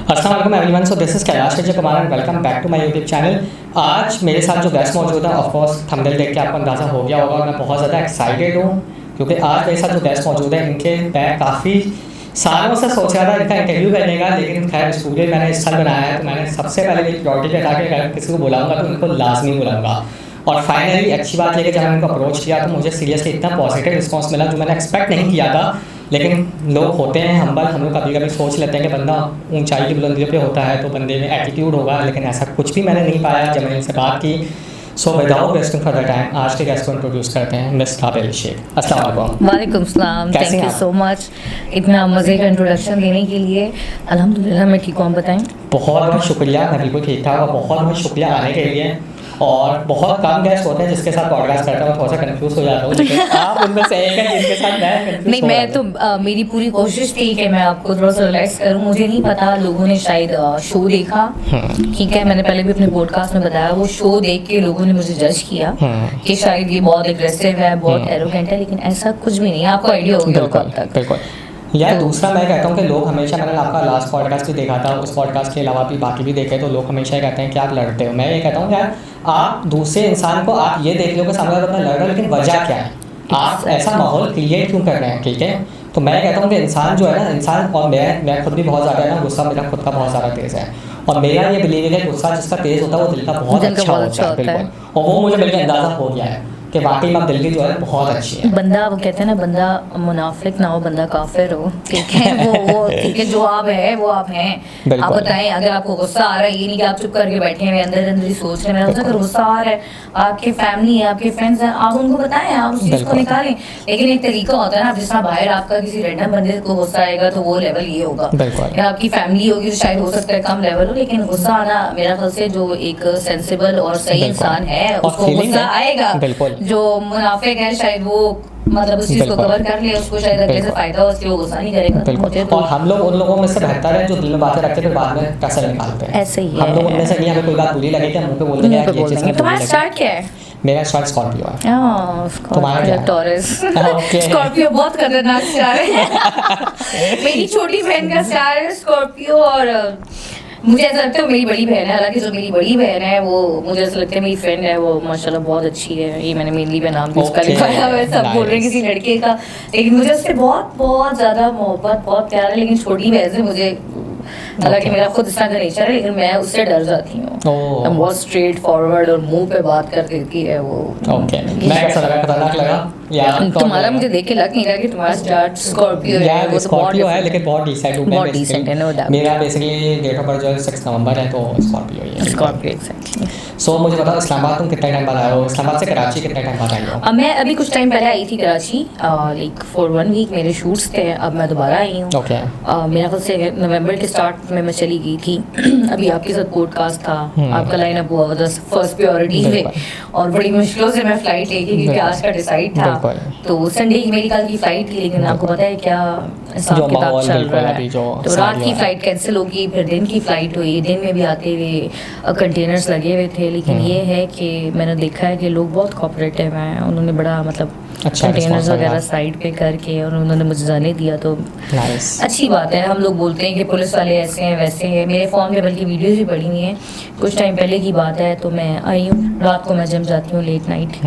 अस्सलाम वालेकुम everyone, so this is Kailash Ajay Kumar and welcome back to my YouTube channel. आज मेरे साथ जो गेस्ट मौजूद है, ऑफ कोर्स थंबनेल देख के आपको अंदाज़ा हो गया होगा, मैं बहुत ज़्यादा एक्साइटेड हूँ क्योंकि आज मेरे साथ जो गेस्ट मौजूद है इनके मैं काफ़ी सालों से सोच रहा था इनका इंटरव्यू करने का, लेकिन खैर स्टूडियो मैंने इस साल बनाया है तो मैंने सबसे पहले मेरी प्रायोरिटी था कि अगर किसी को बुलाऊंगा तो इनको लाजमी बुलाऊंगा। और फाइनली अच्छी बात है कि जब मैंने इनको अप्रोच किया तो मुझे सीरियसली इतना पॉजिटिव रिस्पांस मिला जो मैंने एक्सपेक्ट नहीं किया था। लेकिन लोग होते हैं हम्बल, हम लोग कभी कभी सोच लेते हैं कि बंदा ऊंचाई की बुलंदियों पे होता है तो बंदे में एटीट्यूड होगा, लेकिन ऐसा कुछ भी मैंने नहीं पाया जब मैंने इनसे बात की। So without wasting further time आज के गेस्ट को इंट्रोड्यूस करते हैं, मिस काबिल शेख। अस्सलाम वालेकुम। वालेकुम सलाम, थैंक यू सो मच इतना मज़े का इंट्रोडक्शन देने के लिए। अल्हम्दुलिल्लाह मैं ठीक हूँ, आप बताएं। बहुत बहुत शुक्रिया, मैं बिल्कुल ठीक ठाक और बहुत बहुत शुक्रिया आने के लिए। और बहुत कम गेस्ट होते हैं जिसके साथ पॉडकास्ट करता हूँ, थोड़ा सा कंफ्यूज हो जाता हूँ, लेकिन आप उनमें से एक हैं जिनके साथ मैं कंफ्यूज नहीं, मैं तो मेरी पूरी कोशिश थी कि मैं आपको थोड़ा सा रिलैक्स करूँ। मुझे नहीं पता, लोगों ने शायद शो देखा, ठीक है, मैंने पहले भी अपने पॉडकास्ट में बताया, वो शो देख के लोगों ने मुझे जज किया कि शायद ये बहुत एग्रेसिव है, बहुत एरोगेंट है, लेकिन ऐसा कुछ भी नहीं है। आपको आइडिया होगा कब तक। बिल्कुल यार, दूसरा मैं कहता हूँ कि लोग हमेशा, मैंने आपका लास्ट पॉडकास्ट भी देखा था, उस पॉडकास्ट के अलावा भी बाकी भी देखे, तो लोग हमेशा ये कहते हैं कि आप लड़ते हो। मैं ये कहता हूँ यार, आप दूसरे इंसान को आप ये देख लो कि सामने वाला बंदा लड़ रहा है, लेकिन वजह क्या है, आप ऐसा माहौल क्रिएट क्यों कर रहे हैं, ठीक है। तो मैं कहता हूँ कि इंसान जो है ना, इंसान, और मैं खुद भी बहुत ज़्यादा है ना, गुस्सा मेरा खुद का बहुत ज़्यादा तेज़ है, और मेरा ये बिलीव है कि गुस्सा जिसका तेज़ होता है वो दिल का बहुत अच्छा होता है। बिल्कुल, और वो मुझे बिल्कुल अंदाज़ा हो गया है कि वाकई में दिल की जो है बहुत अच्छी है। बंदा, वो कहते हैं ना, बंदा मुनाफिक ना हो, बंदा काफिर हो, ठीक है। वो ठीक है, जो आप है वो आप हैं। आप बताएं, अगर आपको गुस्सा आ रहा है, ये नहीं कि आप चुप करके बैठे हैं अंदर अंदर ही सोच रहे हैं। अगर गुस्सा आ रहा है, आपके फैमिली है, आपके फ्रेंड्स हैं, आप उनको बताएं, आप उस चीज़ को निकालें। लेकिन एक तरीका होता है ना, जिस तरह बाहर आपका किसी रैंडम बंदे को गुस्सा आएगा तो वो लेवल ये होगा, या आपकी फैमिली होगी तो शायद हो सकता है कम लेवल हो, लेकिन गुस्सा आना मेरा ख्याल से जो एक सेंसिबल और सही इंसान है उसको गुस्सा आएगा। जो मुनाफिक है शायद वो मतलब उस चीज को कवर कर ले, उसको शायद अगले से फायदा हो, इसलिए वो गुस्सा नहीं करेगा। और हम लोग उन लोगों में से बेहतर है जो दिल में बातें रखते हैं बाद में कैसे निकालते हैं। ऐसे ही हम लोग उनमें से नहीं, हमें कोई बात बुरी लगे कि मुंह पे बोल देंगे यार ये चीज़ नहीं। तुम्हारा स्टार क्या है? मेरा स्टार स्कॉर्पियो है। तुम्हारा क्या है? टॉरस। स्कॉर्पियो बहुत खतरनाक स्टार है। मेरी छोटी बहन का स्टार है स्कॉर्पियो, और मुझे ऐसा लगता है वो मेरी बड़ी बहन है। हालांकि जो मेरी बड़ी बहन है वो मुझे ऐसा लगता है मेरी फ्रेंड है, वो माशाल्लाह बहुत अच्छी है। ये मैंने मेनली पे नाम भी उसका लिखवाया हुआ है, सब बोल रहे हैं किसी लड़के का, लेकिन मुझे उससे बहुत बहुत ज़्यादा मोहब्बत, बहुत प्यार है। लेकिन छोटी बहन से मुझे, हालांकि मेरा खुद इस तरह का नेचर है, लेकिन मैं उससे डर जाती हूँ। बहुत स्ट्रेट फॉरवर्ड और मुंह पे बात कर देती है वो। मैं कैसा लगा, खतरनाक लगा यार? तुम्हारा मुझे देख के लग नहीं रहा कि तुम्हारा स्टार स्कॉर्पियो है। वो स्कॉर्पियो है लेकिन बहुत डिसेंट हूं, बहुत डिसेंट है, नो डाउट। मेरा बेसिकली डेट ऑफ बर्थ जो है 6 नवंबर है, तो स्कॉर्पियो ही है। Scorpio exactly. सो मुझे बताओ, इस्लामाबाद तुम कितने टाइम बाद आए हो? इस्लामाबाद से कराची कितने टाइम बाद आई हो? मैं अभी कुछ टाइम पहले आई थी कराची, लाइक फॉर 1 वीक मेरे शूट्स थे। अब मैं दोबारा आई हूँ। मेरा ख्याल से नवंबर के स्टार्ट में मैं चली गई थी। अभी आपके साथ पॉडकास्ट था, आपका लाइन अप हुआ था फर्स्ट प्रायोरिटी में, और बड़ी मुश्किलों से मैं फ्लाइट लेके, क्योंकि आज का डिसाइड था, तो संडे की मेरी कल की फ्लाइट थी। लेकिन आपको पता है क्या हिसाब किताब चल रहा है, तो रात की फ्लाइट कैंसिल होगी, फिर दिन की फ्लाइट हुई। दिन में भी आते हुए कंटेनर्स लगे हुए थे, लेकिन ये है कि मैंने देखा है कि लोग बहुत कोऑपरेटिव हैं। उन्होंने बड़ा मतलब कंटेनर्स वगैरह साइड पे करके और उन्होंने मुझे जाने दिया, तो अच्छी बात है। हम लोग बोलते हैं कि पुलिस वाले ऐसे हैं वैसे हैं, मेरे फ़ोन में बल्कि वीडियोज़ भी पड़ी हुई हैं। कुछ टाइम पहले की बात है, तो मैं आई हूँ रात को, मैं जिम जाती हूँ लेट नाइट,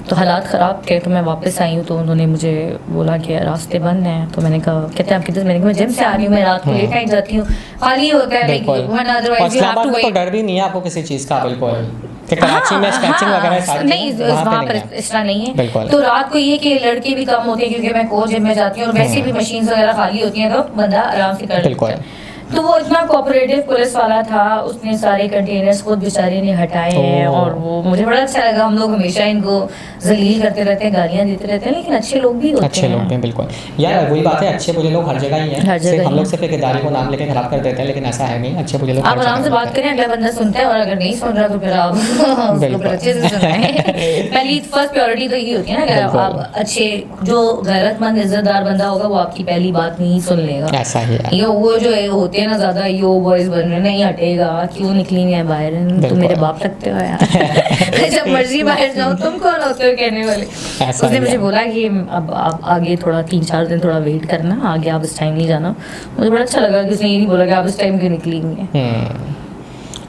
तो हालात ख़राब थे, तो मैं वापस आई हूँ। तो उन्होंने मुझे बोला कि रास्ते बंद हैं, तो मैंने कहा, कहते हैं आप किधर? मैंने कहा मैं जिम से आ रही हूँ, मैं रात को लेट नाइट जाती हूँ, खाली होता है, तो डर भी नहीं है आपको किसी चीज़ का? बिल्कुल कराची में स्केचिंग वगैरह नहीं, वहाँ पर इस तरह नहीं है। तो रात को ये कि लड़के भी कम होते हैं, क्योंकि मैं कोच जिम में जाती हूँ, और वैसे भी मशीन वगैरह खाली होती हैं, तो बंदा आराम से कर लेता है। तो वो इतना कोऑपरेटिव पुलिस वाला था, उसने सारे कंटेनर्स खुद बेचारे ने हटाए हैं, और वो मुझे बड़ा अच्छा लगा। हम लोग हमेशा इनको जलील करते रहते हैं, गालियाँ देते रहते हैं, लेकिन अच्छे लोग भी होते हैं। अच्छे लोग हैं, बिल्कुल यार, वही बात है, अच्छे बुरे लोग हर जगह ही हैं। सिर्फ हम लोग सिर्फ एक इदारे को नाम लेके खराब कर देते हैं, लेकिन ऐसा है नहीं, अच्छे बुरे लोग आप आराम से बात करें, अगला बंदा सुनता है, और अगर नहीं सुन रहा तो फिर आप उसको अच्छे से सुनाएं। पहली फर्स्ट प्रायोरिटी तो यही होती है ना, अगर आप अच्छे, जो गैरतमंद इज्जतदार बंदा होगा वो आपकी पहली बात नहीं सुन लेगा। ऐसा ही है, वो जो होते होते हैं ना ज़्यादा यो बॉयज़ बन रहे, नहीं हटेगा, क्यों निकलेंगे बाहर, तुम मेरे बाप लगते हो यार जब मर्जी बाहर जाओ, तुम कौन होते हो कहने वाले। उसने मुझे बोला कि अब आप आगे थोड़ा 3-4 दिन थोड़ा वेट करना, आगे आप इस टाइम नहीं जाना। मुझे बड़ा अच्छा लगा कि उसने ये नहीं बोला कि आप इस टाइम क्यों निकलेंगे।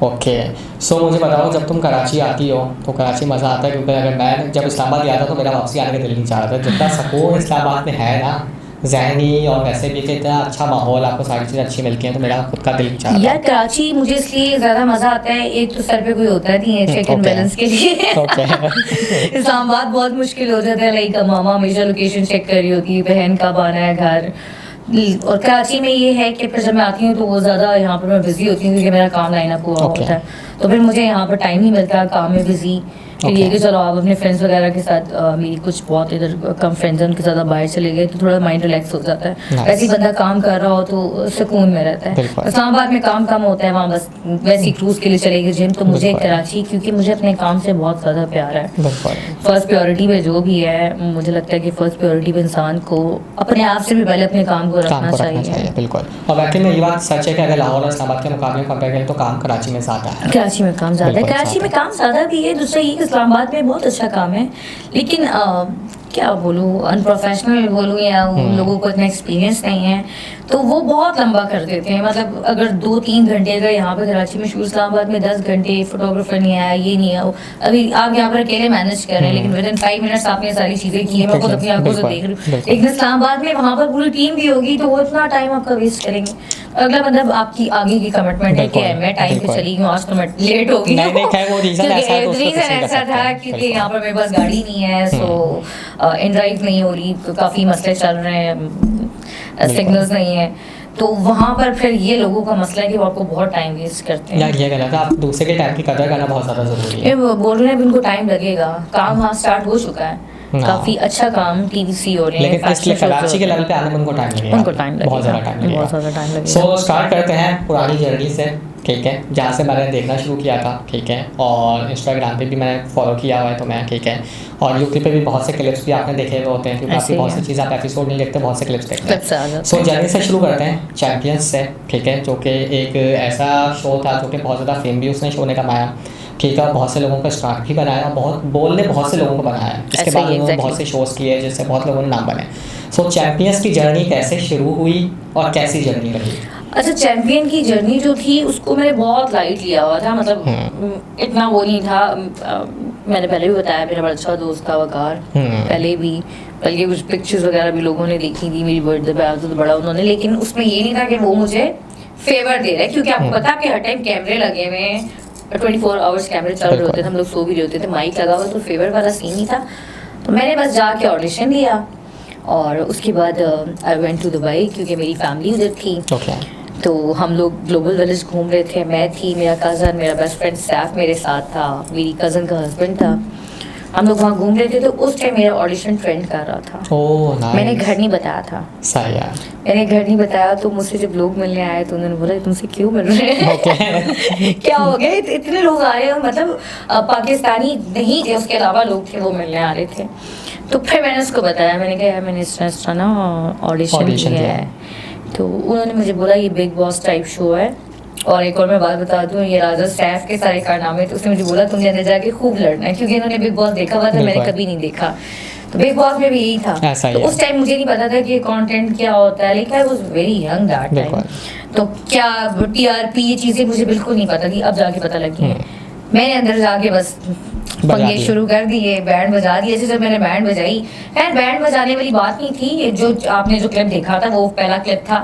ओके, सो मुझे बताओ, जब तुम कराची आती हो तो कराची मज़ा आता है? क्योंकि अगर मैं जब इस्लामाबाद गया था तो मेरा वापसी आने का दिल नहीं चाह रहा था। जितना सुकून इस्लामाबाद में है ना, ज़हनी और वैसे भी, कि इतना अच्छा माहौल, आपको सारी चीज़ें अच्छी मिलती हैं, तो मेरा खुद का दिल नहीं चाह रहा। यार कराची मुझे इसलिए ज़्यादा मज़ा आता है, एक तो सर पे कोई होता नहीं है चेक एंड बैलेंस के लिए इस्लामाबाद बहुत मुश्किल हो जाता है, लाइक मामा हमेशा लोकेशन चेक कर रही होती है, बहन कब आना है घर। और कराची में ये है कि फिर जब मैं आती हूँ तो वो ज़्यादा यहाँ पर मैं बिज़ी होती हूँ क्योंकि मेरा काम लाइन अप हुआ होता है, तो फिर मुझे यहाँ पर टाइम नहीं मिलता, काम में बिज़ी। फिर ये कि चलो आप अपने फ्रेंड्स वगैरह के साथ, मेरी कुछ बहुत इधर कम फ्रेंड्स हैं, उनके साथ बाहर चले गए तो थोड़ा माइंड रिलैक्स हो जाता है। वैसे ही बंदा काम कर रहा हो तो सुकून में रहता है। इस्लामाबाद में काम कम होता है, वहाँ बस वैसी क्रूज़ के लिए चले गए जिम। तो मुझे कराची, क्योंकि मुझे अपने काम से बहुत ज़्यादा प्यार है, फर्स्ट प्रायोरिटी पे जो भी है, मुझे लगता है कि फर्स्ट प्रायोरिटी पे इंसान को अपने आप से भी पहले अपने काम को रखना चाहिए। बिल्कुल, और वाकई में ये बात सच है कि अगर लाहौर और इस्लामाबाद के मुकाबले कंपेयर करें तो काम कराची में ज़्यादा है। कराची में काम ज़्यादा है, कराची में काम ज़्यादा भी है। दूसरा ये इस्लामाबाद में बहुत अच्छा काम है, लेकिन क्या बोलूँ, अनप्रोफेशनल बोलूँ या उन लोगों को इतना एक्सपीरियंस नहीं है तो वो बहुत लंबा कर देते हैं। मतलब अगर 2-3 घंटे अगर यहाँ पे कराची में शूट, इस्लामाबाद में 10 घंटे, फोटोग्राफर नहीं आया, ये नहीं आया, अभी आप यहाँ पर अकेले मैनेज कर रहे हैं लेकिन विदिन 5 मिनट्स आपने सारी चीज़ें की है, मैं खुद अपनी आंखों से देख रही हूँ। लेकिन इस्लामाबाद में वहाँ पर पूरी टीम भी होगी तो वो इतना टाइम आपका वेस्ट करेंगे। अगला मतलब आपकी आगे की कमिटमेंट है कि मैं टाइम पे चली हूँ, आज तो मैं लेट हो गई हूँ, रीज़न ऐसा था क्योंकि यहाँ पर मेरे पास गाड़ी नहीं है, सो इन ड्राइव नहीं हो रही, काफ़ी मसले चल रहे हैं, सिग्नल्स नहीं है, तो वहाँ पर फिर ये लोगों का मसला है कि वो आपको बहुत टाइम वेस्ट करते हैं। यार ये गलत है, आप दूसरे के टाइम की कदर करना बहुत ज़्यादा ज़रूरी है। वो बोल रहे हैं उनको टाइम लगेगा, काम वहाँ स्टार्ट हो चुका है, काफ़ी अच्छा काम टीवीसी हो रहे हैं, लेकिन इसलिए कराची के लेवल पे आने में उनको टाइम लगेगा, बहुत ज़्यादा टाइम लगेगा। सो स्टार्ट करते हैं पुरानी जर्नी से, ठीक है, जहाँ से मैंने देखना शुरू किया था, ठीक है, और इंस्टाग्राम पे भी मैंने फॉलो किया हुआ है तो मैं, ठीक है, और यूट्यूब पे भी बहुत से क्लिप्स भी आपने देखे हुए होते हैं क्योंकि आपकी बहुत सी चीज़ आप एपिसोड नहीं देखते, बहुत से क्लिप्स देखते हैं। सो जर्नी से शुरू करते हैं चैंपियंस से, ठीक है, जो कि एक ऐसा शो था जो कि बहुत ज़्यादा फेम भी उसने शो ने कमाया, ठीक है, बहुत से लोगों का स्टार्ट भी बनाया और बहुत से लोगों को बनाया। इसके बाद उन्होंने बहुत से शोज़ किए जिससे बहुत लोगों ने नाम बनाए। सो चैंपियंस की जर्नी कैसे शुरू हुई और कैसी जर्नी रही? अच्छा, चैंपियन की जर्नी जो थी उसको मैंने बहुत लाइट लिया हुआ था, मतलब इतना वो नहीं था। मैंने पहले भी बताया मेरा बड़ा अच्छा दोस्त था वकार, पहले भी, बल्कि कुछ पिक्चर्स वगैरह भी लोगों ने देखी थी मेरी बर्थडे पे आया तो बड़ा उन्होंने, लेकिन उसमें ये नहीं था कि वो मुझे फेवर दे रहे, क्योंकि आपको पता है कि हर टाइम कैमरे लगे हुए हैं, 24 आवर्स कैमरे चल रहे होते थे, हम लोग सो भी रहे होते थे, माइक लगा हुआ, तो फेवर वाला सीन नहीं था। तो मैंने बस जाके ऑडिशन दिया और उसके बाद आई वेंट टू दुबई क्योंकि मेरी फैमिली उधर थी। तो हम लोग ग्लोबल विलेज घूम रहे थे, मैं थी, मेरा कज़न, मेरा बेस्ट फ्रेंड सैफ मेरे साथ था, मेरी कज़न का हस्बैंड था, हम लोग वहाँ घूम रहे थे। तो उस टाइम मेरा ऑडिशन ट्रेंड कर रहा था। Oh nice. मैंने घर नहीं बताया था, सही है, मैंने घर नहीं बताया। तो मुझसे जब लोग मिलने आए तो उन्होंने बोला तुमसे क्यों मिल रहे हैं क्या हो गया, इतने लोग आ रहे हो, मतलब पाकिस्तानी नहीं थे, उसके अलावा लोग थे वो मिलने आ रहे थे। तो फिर मैंने उसको बताया, मैंने कहा यार मैंने इस तरह ना ऑडिशन किया है। तो उन्होंने मुझे बोला ये बिग बॉस टाइप शो है, और एक और मैं बात बता दूं, ये राजा सैफ के सारे कारनामे। तो उसने मुझे बोला तुमने अंदर जाके खूब लड़ना है, क्योंकि इन्होंने बिग बॉस देखा हुआ था, मैंने कभी नहीं देखा, तो बिग बॉस में भी यही था। तो उस टाइम मुझे नहीं पता था कि कंटेंट क्या होता है, लेकिन I was very young that time, तो क्या टीआरपी ये चीज़ें मुझे बिल्कुल नहीं पता थी, अब जाके पता लगी। मैंने अंदर जाके बस पंगे शुरू कर दिए, बैंड बजा दिए। जब मैंने बैंड बजाई, खैर बैंड बजाने वाली बात नहीं थी, जो आपने जो क्लिप देखा था वो पहला क्लिप था,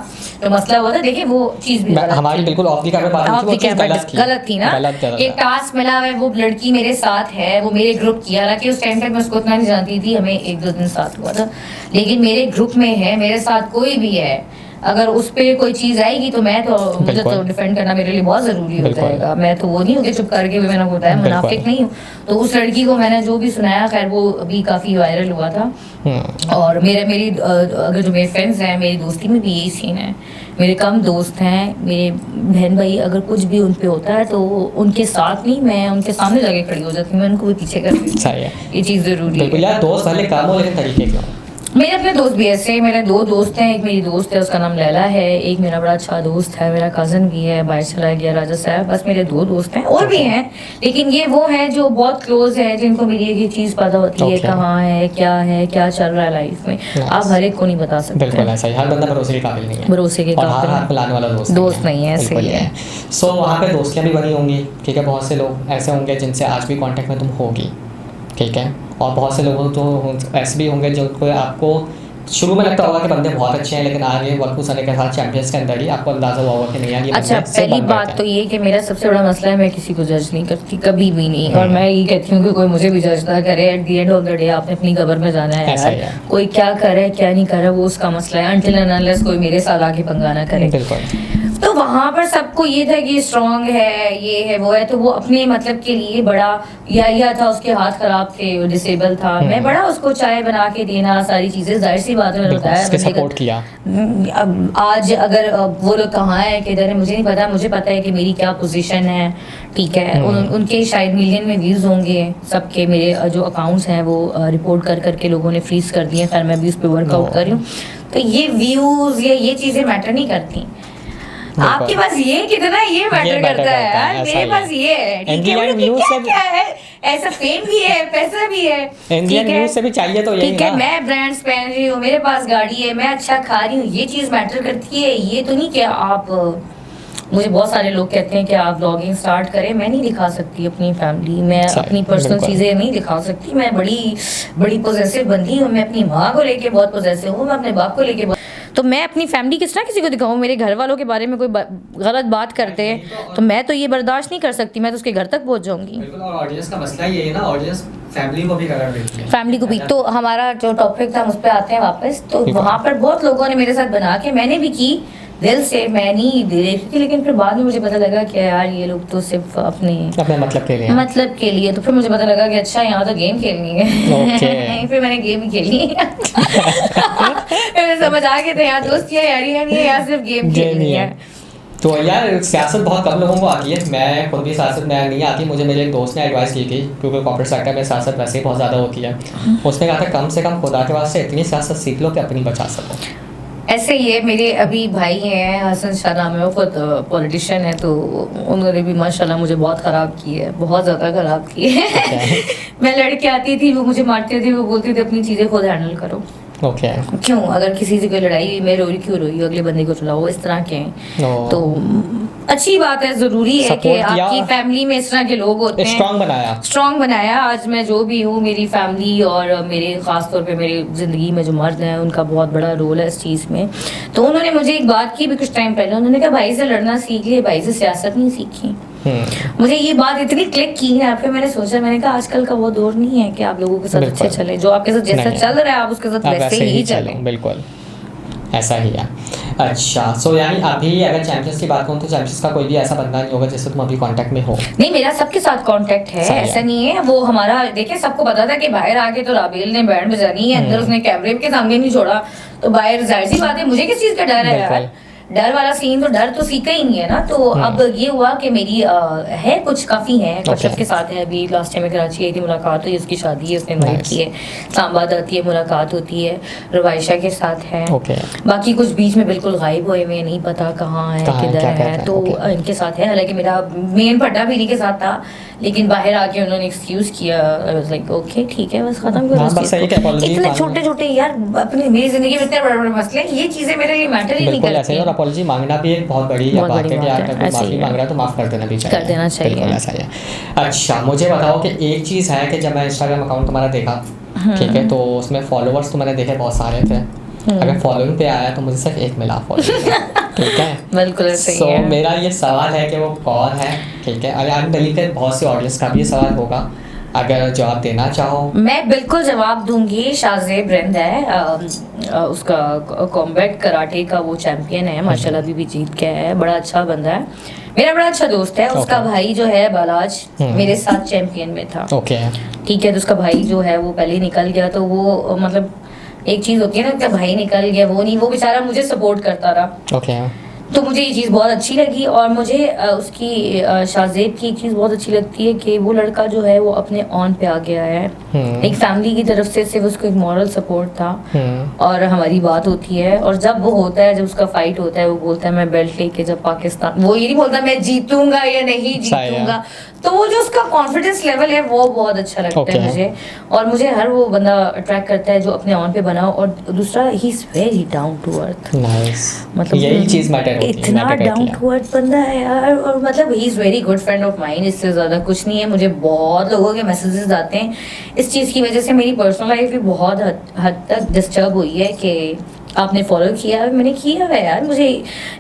तो मसला हुआ था, देखिए वो चीज़ भी हमारी बिल्कुल ऑफ द कैमरा बात गलत थी ना। एक टास्क मिला है, वो लड़की मेरे साथ है, वो मेरे ग्रुप की, हालांकि उस टाइम तक मैं उसको उतना नहीं जानती थी, हमें 1-2 दिन साथ हुआ था, लेकिन मेरे ग्रुप में है, मेरे साथ कोई भी है, अगर उस पर कोई चीज़ आएगी तो मैं तो मुझे तो डिफेंड करना मेरे लिए बहुत ज़रूरी हो जाएगा। मैं तो वो नहीं हूँ कि चुप करके भी, मैंने बताया मुनाफिक नहीं हूँ। तो उस लड़की को मैंने जो भी सुनाया, खैर वो अभी काफ़ी वायरल हुआ था। और मेरी अगर जो मेरे फ्रेंड्स हैं, मेरी दोस्ती में भी यही सीन है, मेरे कम दोस्त हैं, मेरे बहन भाई अगर कुछ भी उन पे होता है तो उनके साथ नहीं, मैं उनके सामने जाके खड़ी हो जाती हूँ, मैं उनको भी पीछे करती हूँ। ये चीज़ ज़रूरी है। यार दोस्त भले काम हो लेकिन तरीके क्यों? मेरे अपने दोस्त भी ऐसे, मेरे 2 दोस्त हैं। एक मेरी दोस्त है, उसका नाम लैला है। एक मेरा बड़ा अच्छा दोस्त है, मेरा कज़न भी है, बाहर चला गया राजा साहब। बस मेरे 2 दोस्त हैं, और भी हैं, लेकिन ये वो हैं जो बहुत क्लोज है, जिनको मेरी एक चीज़ पता होती है, कहाँ है, क्या चल रहा है लाइफ में। आप हर एक को नहीं बता सकते। बिल्कुल ऐसा ही, हर बंदा भरोसे के काबिल नहीं है, भरोसे के काबिल हाथ मिलाने वाला दोस्त नहीं है। सही है। सो वहाँ पे दोस्तियाँ भी बनी होंगी, ठीक है। बहुत से लोग ऐसे होंगे जिनसे आज भी कांटेक्ट में तुम होगी, ठीक है। और बहुत से लोग तो ऐसे भी होंगे जिनको आपको शुरू में लगता होगा कि बंदे बहुत अच्छे हैं, लेकिन आगे वक्त गुजरने के साथ चैंपियंस के अंदर ही आपको अंदाजा हुआ होगा कि नहीं यार ये अच्छा, पहली बात तो ये कि मेरा सबसे बड़ा मसला है, मैं किसी को जज नहीं करती, कभी भी नहीं। और मैं ये कहती हूँ कि कोई मुझे भी जज ना करे। At the end of the day आपने अपनी कब्र में जाना है यार। कोई क्या करे क्या नहीं करे वो उसका मसला है, अनटिल एंड अनलेस कोई मेरे साथ आके पंगा ना करे। तो वहाँ पर सबको ये था कि स्ट्रांग है, ये है वो है, तो वो अपने मतलब के लिए बड़ा या था, उसके हाथ खराब थे, वो डिसेबल था, मैं बड़ा उसको चाय बना के देना, सारी चीज़ें, जाहिर सी बात है बताया, सपोर्ट किया। आज अगर वो लोग कहाँ है किधर है मुझे नहीं पता, मुझे पता है कि मेरी क्या पोजीशन है, ठीक है। उनके शायद मिलियन में व्यूज़ होंगे सबके, मेरे जो अकाउंट्स हैं वो रिपोर्ट कर करके लोगों ने फ्रीज कर दिए। खैर मैं भी उस पर वर्कआउट कर रही हूँ। तो ये व्यूज़ या ये चीज़ें मैटर नहीं करती। आपके पास ये कितना ये मैटर करता है यार। मेरे पास ये है, ठीक है, मुझे क्या है, ऐसा फेम भी है, पैसा भी है, इंडियन न्यूज़ से भी चाहिए तो यही ना। ठीक है, मैं ब्रांड्स पहन रही हूँ, मेरे पास गाड़ी है, मैं अच्छा खा रही हूँ, ये चीज़ मैटर करती है। ये तो नहीं कि आप, मुझे बहुत सारे लोग कहते हैं कि आप ब्लॉगिंग स्टार्ट करें, मैं नहीं दिखा सकती अपनी फैमिली, मैं अपनी पर्सनल चीज़ें नहीं दिखा सकती। मैं बड़ी पॉजिटिव बंदी हूँ, मैं अपनी माँ को लेके बहुत पॉजिटिव हूँ, मैं अपने बाप को लेके, तो मैं अपनी फैमिली किस तरह किसी को दिखाऊं। मेरे घर वालों के बारे में कोई गलत बात करते हैं तो मैं तो ये बर्दाश्त नहीं कर सकती, मैं तो उसके घर तक पहुंच जाऊंगी। बिल्कुल, और ऑडियंस का मसला ये है ना, ऑडियंस फैमिली को भी कलर देती है, फैमिली को भी। तो हमारा जो टॉपिक था उस पर आते हैं वापस। तो वहाँ पर बहुत लोगों ने मेरे साथ बना के, मैंने भी की दिल से, मैं नहीं दे रही थी, लेकिन फिर बाद में मुझे पता लगा कि यार ये लोग तो सिर्फ अपने मतलब के लिए। तो फिर मुझे पता लगा कि अच्छा यहाँ तो गेम खेलनी है। फिर मैंने गेम ही खेली। फिर समझ आ गया था यहाँ दोस्तियाँ यारी नहीं है, यहाँ सिर्फ गेम खेलनी है। तो यार सियासत बहुत कम लोगों को आती है, मैं खुद भी सियासत में नहीं आती। मुझे मेरे एक दोस्त ने एडवाइस की थी, क्योंकि कॉर्पोरेट सेक्टर में सियासत वैसे ही बहुत ज़्यादा होती है। उसने कहा था कम से कम खुदा के वास्ते इतनी सियासत सीख लो कि अपनी बचा सको। ऐसे ही है, मेरे अभी भाई हैं, हसन शाह नाम है, वो खुद पॉलिटिशियन है, तो उन्होंने भी माशाल्लाह मुझे बहुत ख़राब की है, बहुत ज़्यादा ख़राब की है। मैं लड़के आती थी, वो मुझे मारते थे, वो बोलते थे अपनी चीज़ें खुद हैंडल करो। क्यों, अगर किसी से कोई लड़ाई हुई, मैं रोई क्यों रोई, अगले बंदे को चलाओ, इस तरह के हैं। तो अच्छी बात है, ज़रूरी है कि आपकी फैमिली में इस तरह के लोग होते हैं। स्ट्रॉन्ग बनाया। आज मैं जो भी हूँ, मेरी फैमिली और मेरे ख़ास तौर पे मेरी ज़िंदगी में जो मर्द हैं उनका बहुत बड़ा रोल है इस चीज़ में। तो उन्होंने मुझे एक बात की भी कुछ टाइम पहले, उन्होंने कहा भाई से लड़ना सीख लिए, भाई से सियासत नहीं सीखी। मुझे ये बात इतनी क्लिक की ना, फिर मैंने सोचा, मैंने कहा आजकल का वो दौर नहीं है कि आप लोगों के साथ अच्छे चले, जो आपके साथ जैसा चल रहा है आप उसके साथ वैसे ही चले। बिल्कुल ऐसा ही है। अच्छा, सो यानी अभी अगर चैंपियंस की बात करूँ तो चैंपियंस का कोई भी ऐसा बंदा नहीं होगा जिससे तुम अभी कांटेक्ट में हो? नहीं, मेरा सबके साथ कांटेक्ट है, ऐसा नहीं है। वो हमारा देखिए, सबको पता था कि बाहर आके तो राबेल ने बैंड बजानी है, अंदर उसने कैमरे के सामने नहीं छोड़ा, तो बाहर जाहिर सी बात है मुझे किस चीज़ का डर है यार। डर वाला सीन तो डर तो सीखा ही नहीं है ना। तो अब ये हुआ कि मेरी है कुछ काफ़ी है, कशफ के साथ है, अभी लास्ट टाइम में कराची आई थी, मुलाकात हुई, उसकी शादी है, उसने इनवाइट की है, इस्लामाबाद आती है, मुलाकात होती है, रवाइशा के साथ है। बाकी कुछ बीच में बिल्कुल गायब हुए हुए, नहीं पता कहाँ है किधर है, तो इनके साथ है। हालांकि मेरा मेन पट्टा भी इन्हीं के साथ था, लेकिन बाहर आके उन्होंने एक्सक्यूज किया। आई वाज लाइक ओके ठीक है, बस खत्म करो। इतने छोटे छोटे यार अपनी मेरी जिंदगी में इतने बड़े बड़े मसले, ये चीज़ें मेरे लिए मैटर ही नहीं करती। और अपॉलजी मांगना भी एक बहुत बड़ी बात है कि यार अगर माफी मांग रहा है तो माफ कर देना भी चाहिए, कर देना चाहिए। ऐसा ही है। अच्छा, मुझे बताओ कि एक चीज़ है कि जब मैं इंस्टाग्राम अकाउंट तुम्हारा देखा, ठीक है, तो उसमें फॉलोअर्स तो मैंने देखे बहुत सारे थे, अगर फॉलोइंग पे आया तो मुझे सिर्फ एक मिला फॉलोइंग, ठीक है। बिल्कुल सही है। सो मेरा ये सवाल है कि वो कौन है, ठीक है। और आई बिलीव कि बहुत सी ऑडियंस का भी ये सवाल होगा, अगर जवाब देना चाहो। मैं बिल्कुल जवाब दूंगी। शाहजेब रिंद है, उसका कॉम्बैट कराटे का वो चैंपियन है, माशाल्लाह अभी भी जीत के है, बड़ा अच्छा बंदा है, मेरा बड़ा अच्छा दोस्त है। उसका भाई जो है बालाज मेरे साथ चैंपियन में था, ठीक है। तो उसका भाई जो है वो पहले निकल गया, तो वो मतलब एक चीज़ होती है ना, उसका भाई निकल गया, वो नहीं, वो बेचारा मुझे सपोर्ट करता रहा। तो मुझे ये चीज़ बहुत अच्छी लगी। और मुझे उसकी शाहजेब की एक चीज़ बहुत अच्छी लगती है कि वो लड़का जो है वो अपने ऑन पे आ गया है। एक फैमिली की तरफ से सिर्फ उसको एक मॉरल सपोर्ट था और हमारी बात होती है, और जब वो होता है, जब उसका फाइट होता है, वो बोलता है मैं बेल्ट लेके जब पाकिस्तान, वो ये नहीं बोलता मैं जीतूंगा या नहीं जीतूंगा, तो वो जो उसका कॉन्फिडेंस लेवल है वो बहुत अच्छा लगता है मुझे। और मुझे हर वो बंदा अट्रैक्ट करता है जो अपने ऑन पे बना। और दूसरा he is very down to earth. मतलब यही चीज मैटर होती है, इतना डाउन टू अर्थ बंदा है यार। और मतलब ही is very good friend of mine, इससे ज्यादा कुछ नहीं है। मुझे बहुत लोगों के मैसेजेस आते हैं इस चीज़ की वजह से। मेरी पर्सनल लाइफ भी बहुत हद तक डिस्टर्ब हुई है कि आपने फॉलो किया है। मैंने किया है यार, मुझे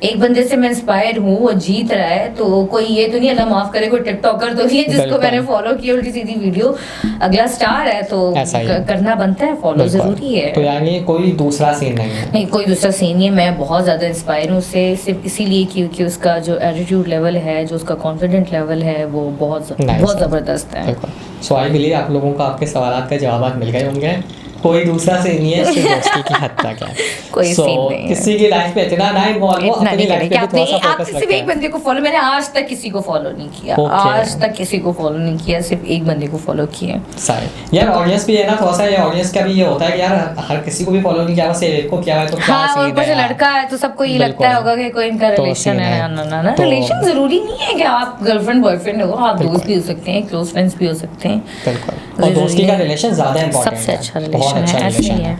एक बंदे से मैं इंस्पायर हूँ, वो जीत रहा है, तो कोई ये तो नहीं, अल्लाह माफ करे, कोई टिकटॉकर तो नहीं है जिसको मैंने फॉलो किया उल्टी सीधी वीडियो। अगला स्टार है तो करना बनता है, फॉलो जरूरी है। तो यानी कोई दूसरा सीन नहीं है? नहीं, कोई दूसरा सीन नहीं है। मैं बहुत ज़्यादा इंस्पायर हूँ उससे, सिर्फ इसीलिए क्योंकि उसका जो एटीट्यूड लेवल है, जो उसका कॉन्फिडेंट लेवल है, वो बहुत ज़बरदस्त है। सो आई बिलीव आप लोगों को आपके सवाल के जवाब मिल गए होंगे। कोई दूसरा से नहीं है, सिर्फ दोस्ती की हद तक है। कोई सीन नहीं किसी की लाइफ में इतना ना इन्वॉल्व हो, अपनी लाइफ पे थोड़ा सा फोकस सिर्फ एक बंदे को फॉलो, मैंने आज तक किसी को फॉलो नहीं किया। आज तक किसी को फॉलो नहीं किया, सिर्फ एक बंदे को फॉलो किया। सही यार, ऑडियंस भी है ना, थोड़ा सा ये ऑडियंस का भी ये होता है कि यार हर किसी को भी फॉलो नहीं किया, बस एक को किया है तो क्या सीन है। ऊपर से लड़का है तो सबको ये लगता होगा कि कोई इनका रिलेशन है। ना, रिलेशन जरूरी नहीं है कि आप गर्लफ्रेंड बॉयफ्रेंड हो, आप दोस्त भी हो सकते हैं, क्लोज फ्रेंड्स भी हो सकते हैं। बिल्कुल, और दोस्ती का रिलेशन ज्यादा इंपॉर्टेंट है, सबसे अच्छा रिलेशन है।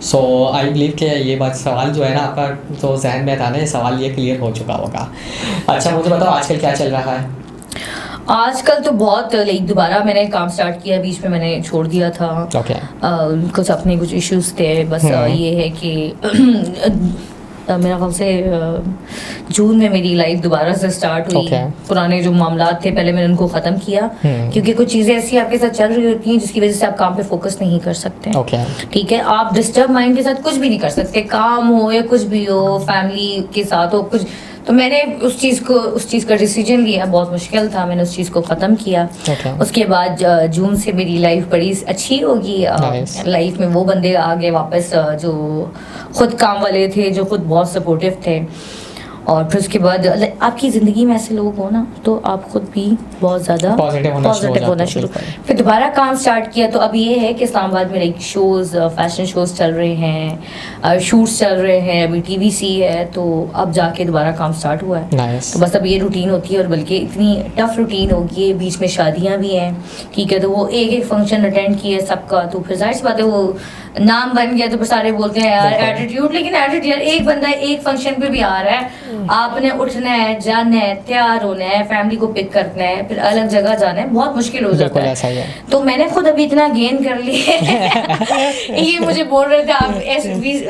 सो आई बिलीव कि ये बात सवाल जो है ना आपका जो जहन में था ना, ये सवाल ये क्लियर हो चुका होगा। अच्छा मुझे बताओ आजकल क्या चल रहा है? आजकल तो बहुत लाइक दोबारा मैंने काम स्टार्ट किया, बीच में मैंने छोड़ दिया था। कुछ अपने कुछ इश्यूज थे, बस ये है कि मेरा ख्याल से जून में मेरी लाइफ दोबारा से स्टार्ट हुई। पुराने जो मामलात थे पहले मैंने उनको ख़त्म किया, क्योंकि कुछ चीज़ें ऐसी आपके साथ चल रही होती हैं जिसकी वजह से आप काम पे फोकस नहीं कर सकते। ठीक है, आप डिस्टर्ब माइंड के साथ कुछ भी नहीं कर सकते, काम हो या कुछ भी हो, फैमिली के साथ हो कुछ। तो मैंने उस चीज़ का डिसीजन लिया, बहुत मुश्किल था, मैंने उस चीज़ को ख़त्म किया। उसके बाद जून से मेरी लाइफ बड़ी अच्छी होगी। लाइफ में वो बंदे आ गए वापस जो खुद काम वाले थे, जो खुद बहुत सपोर्टिव थे। और फिर उसके बाद आपकी ज़िंदगी में ऐसे लोग हो ना, तो आप खुद भी बहुत ज़्यादा पॉजिटिव होना शुरू करें। फिर दोबारा काम स्टार्ट किया, तो अब ये है कि इस्लामाबाद में लाइक शोज़, फैशन शोज़ चल रहे हैं, शूट्स चल रहे हैं, अभी TVC है, तो अब जाके दोबारा काम स्टार्ट हुआ है। तो बस अब ये रूटीन होती है, और बल्कि इतनी टफ रूटीन होगी है, बीच में शादियाँ भी हैं। ठीक है, तो वो एक फंक्शन अटेंड किया सबका, तो फिर जाहिर सी बात है वो नाम बन गया, तो फिर सारे बोलते हैं यार एटीट्यूड। लेकिन एटीट्यूड यार, एक बंदा एक फंक्शन पे भी आ रहा है, आपने उठना है, जाना है, तैयार होना है, फैमिली को पिक करना है, फिर अलग जगह जाना है, बहुत मुश्किल हो जाता है। तो मैंने खुद अभी इतना गेन कर लिया ये मुझे बोल रहे थे आप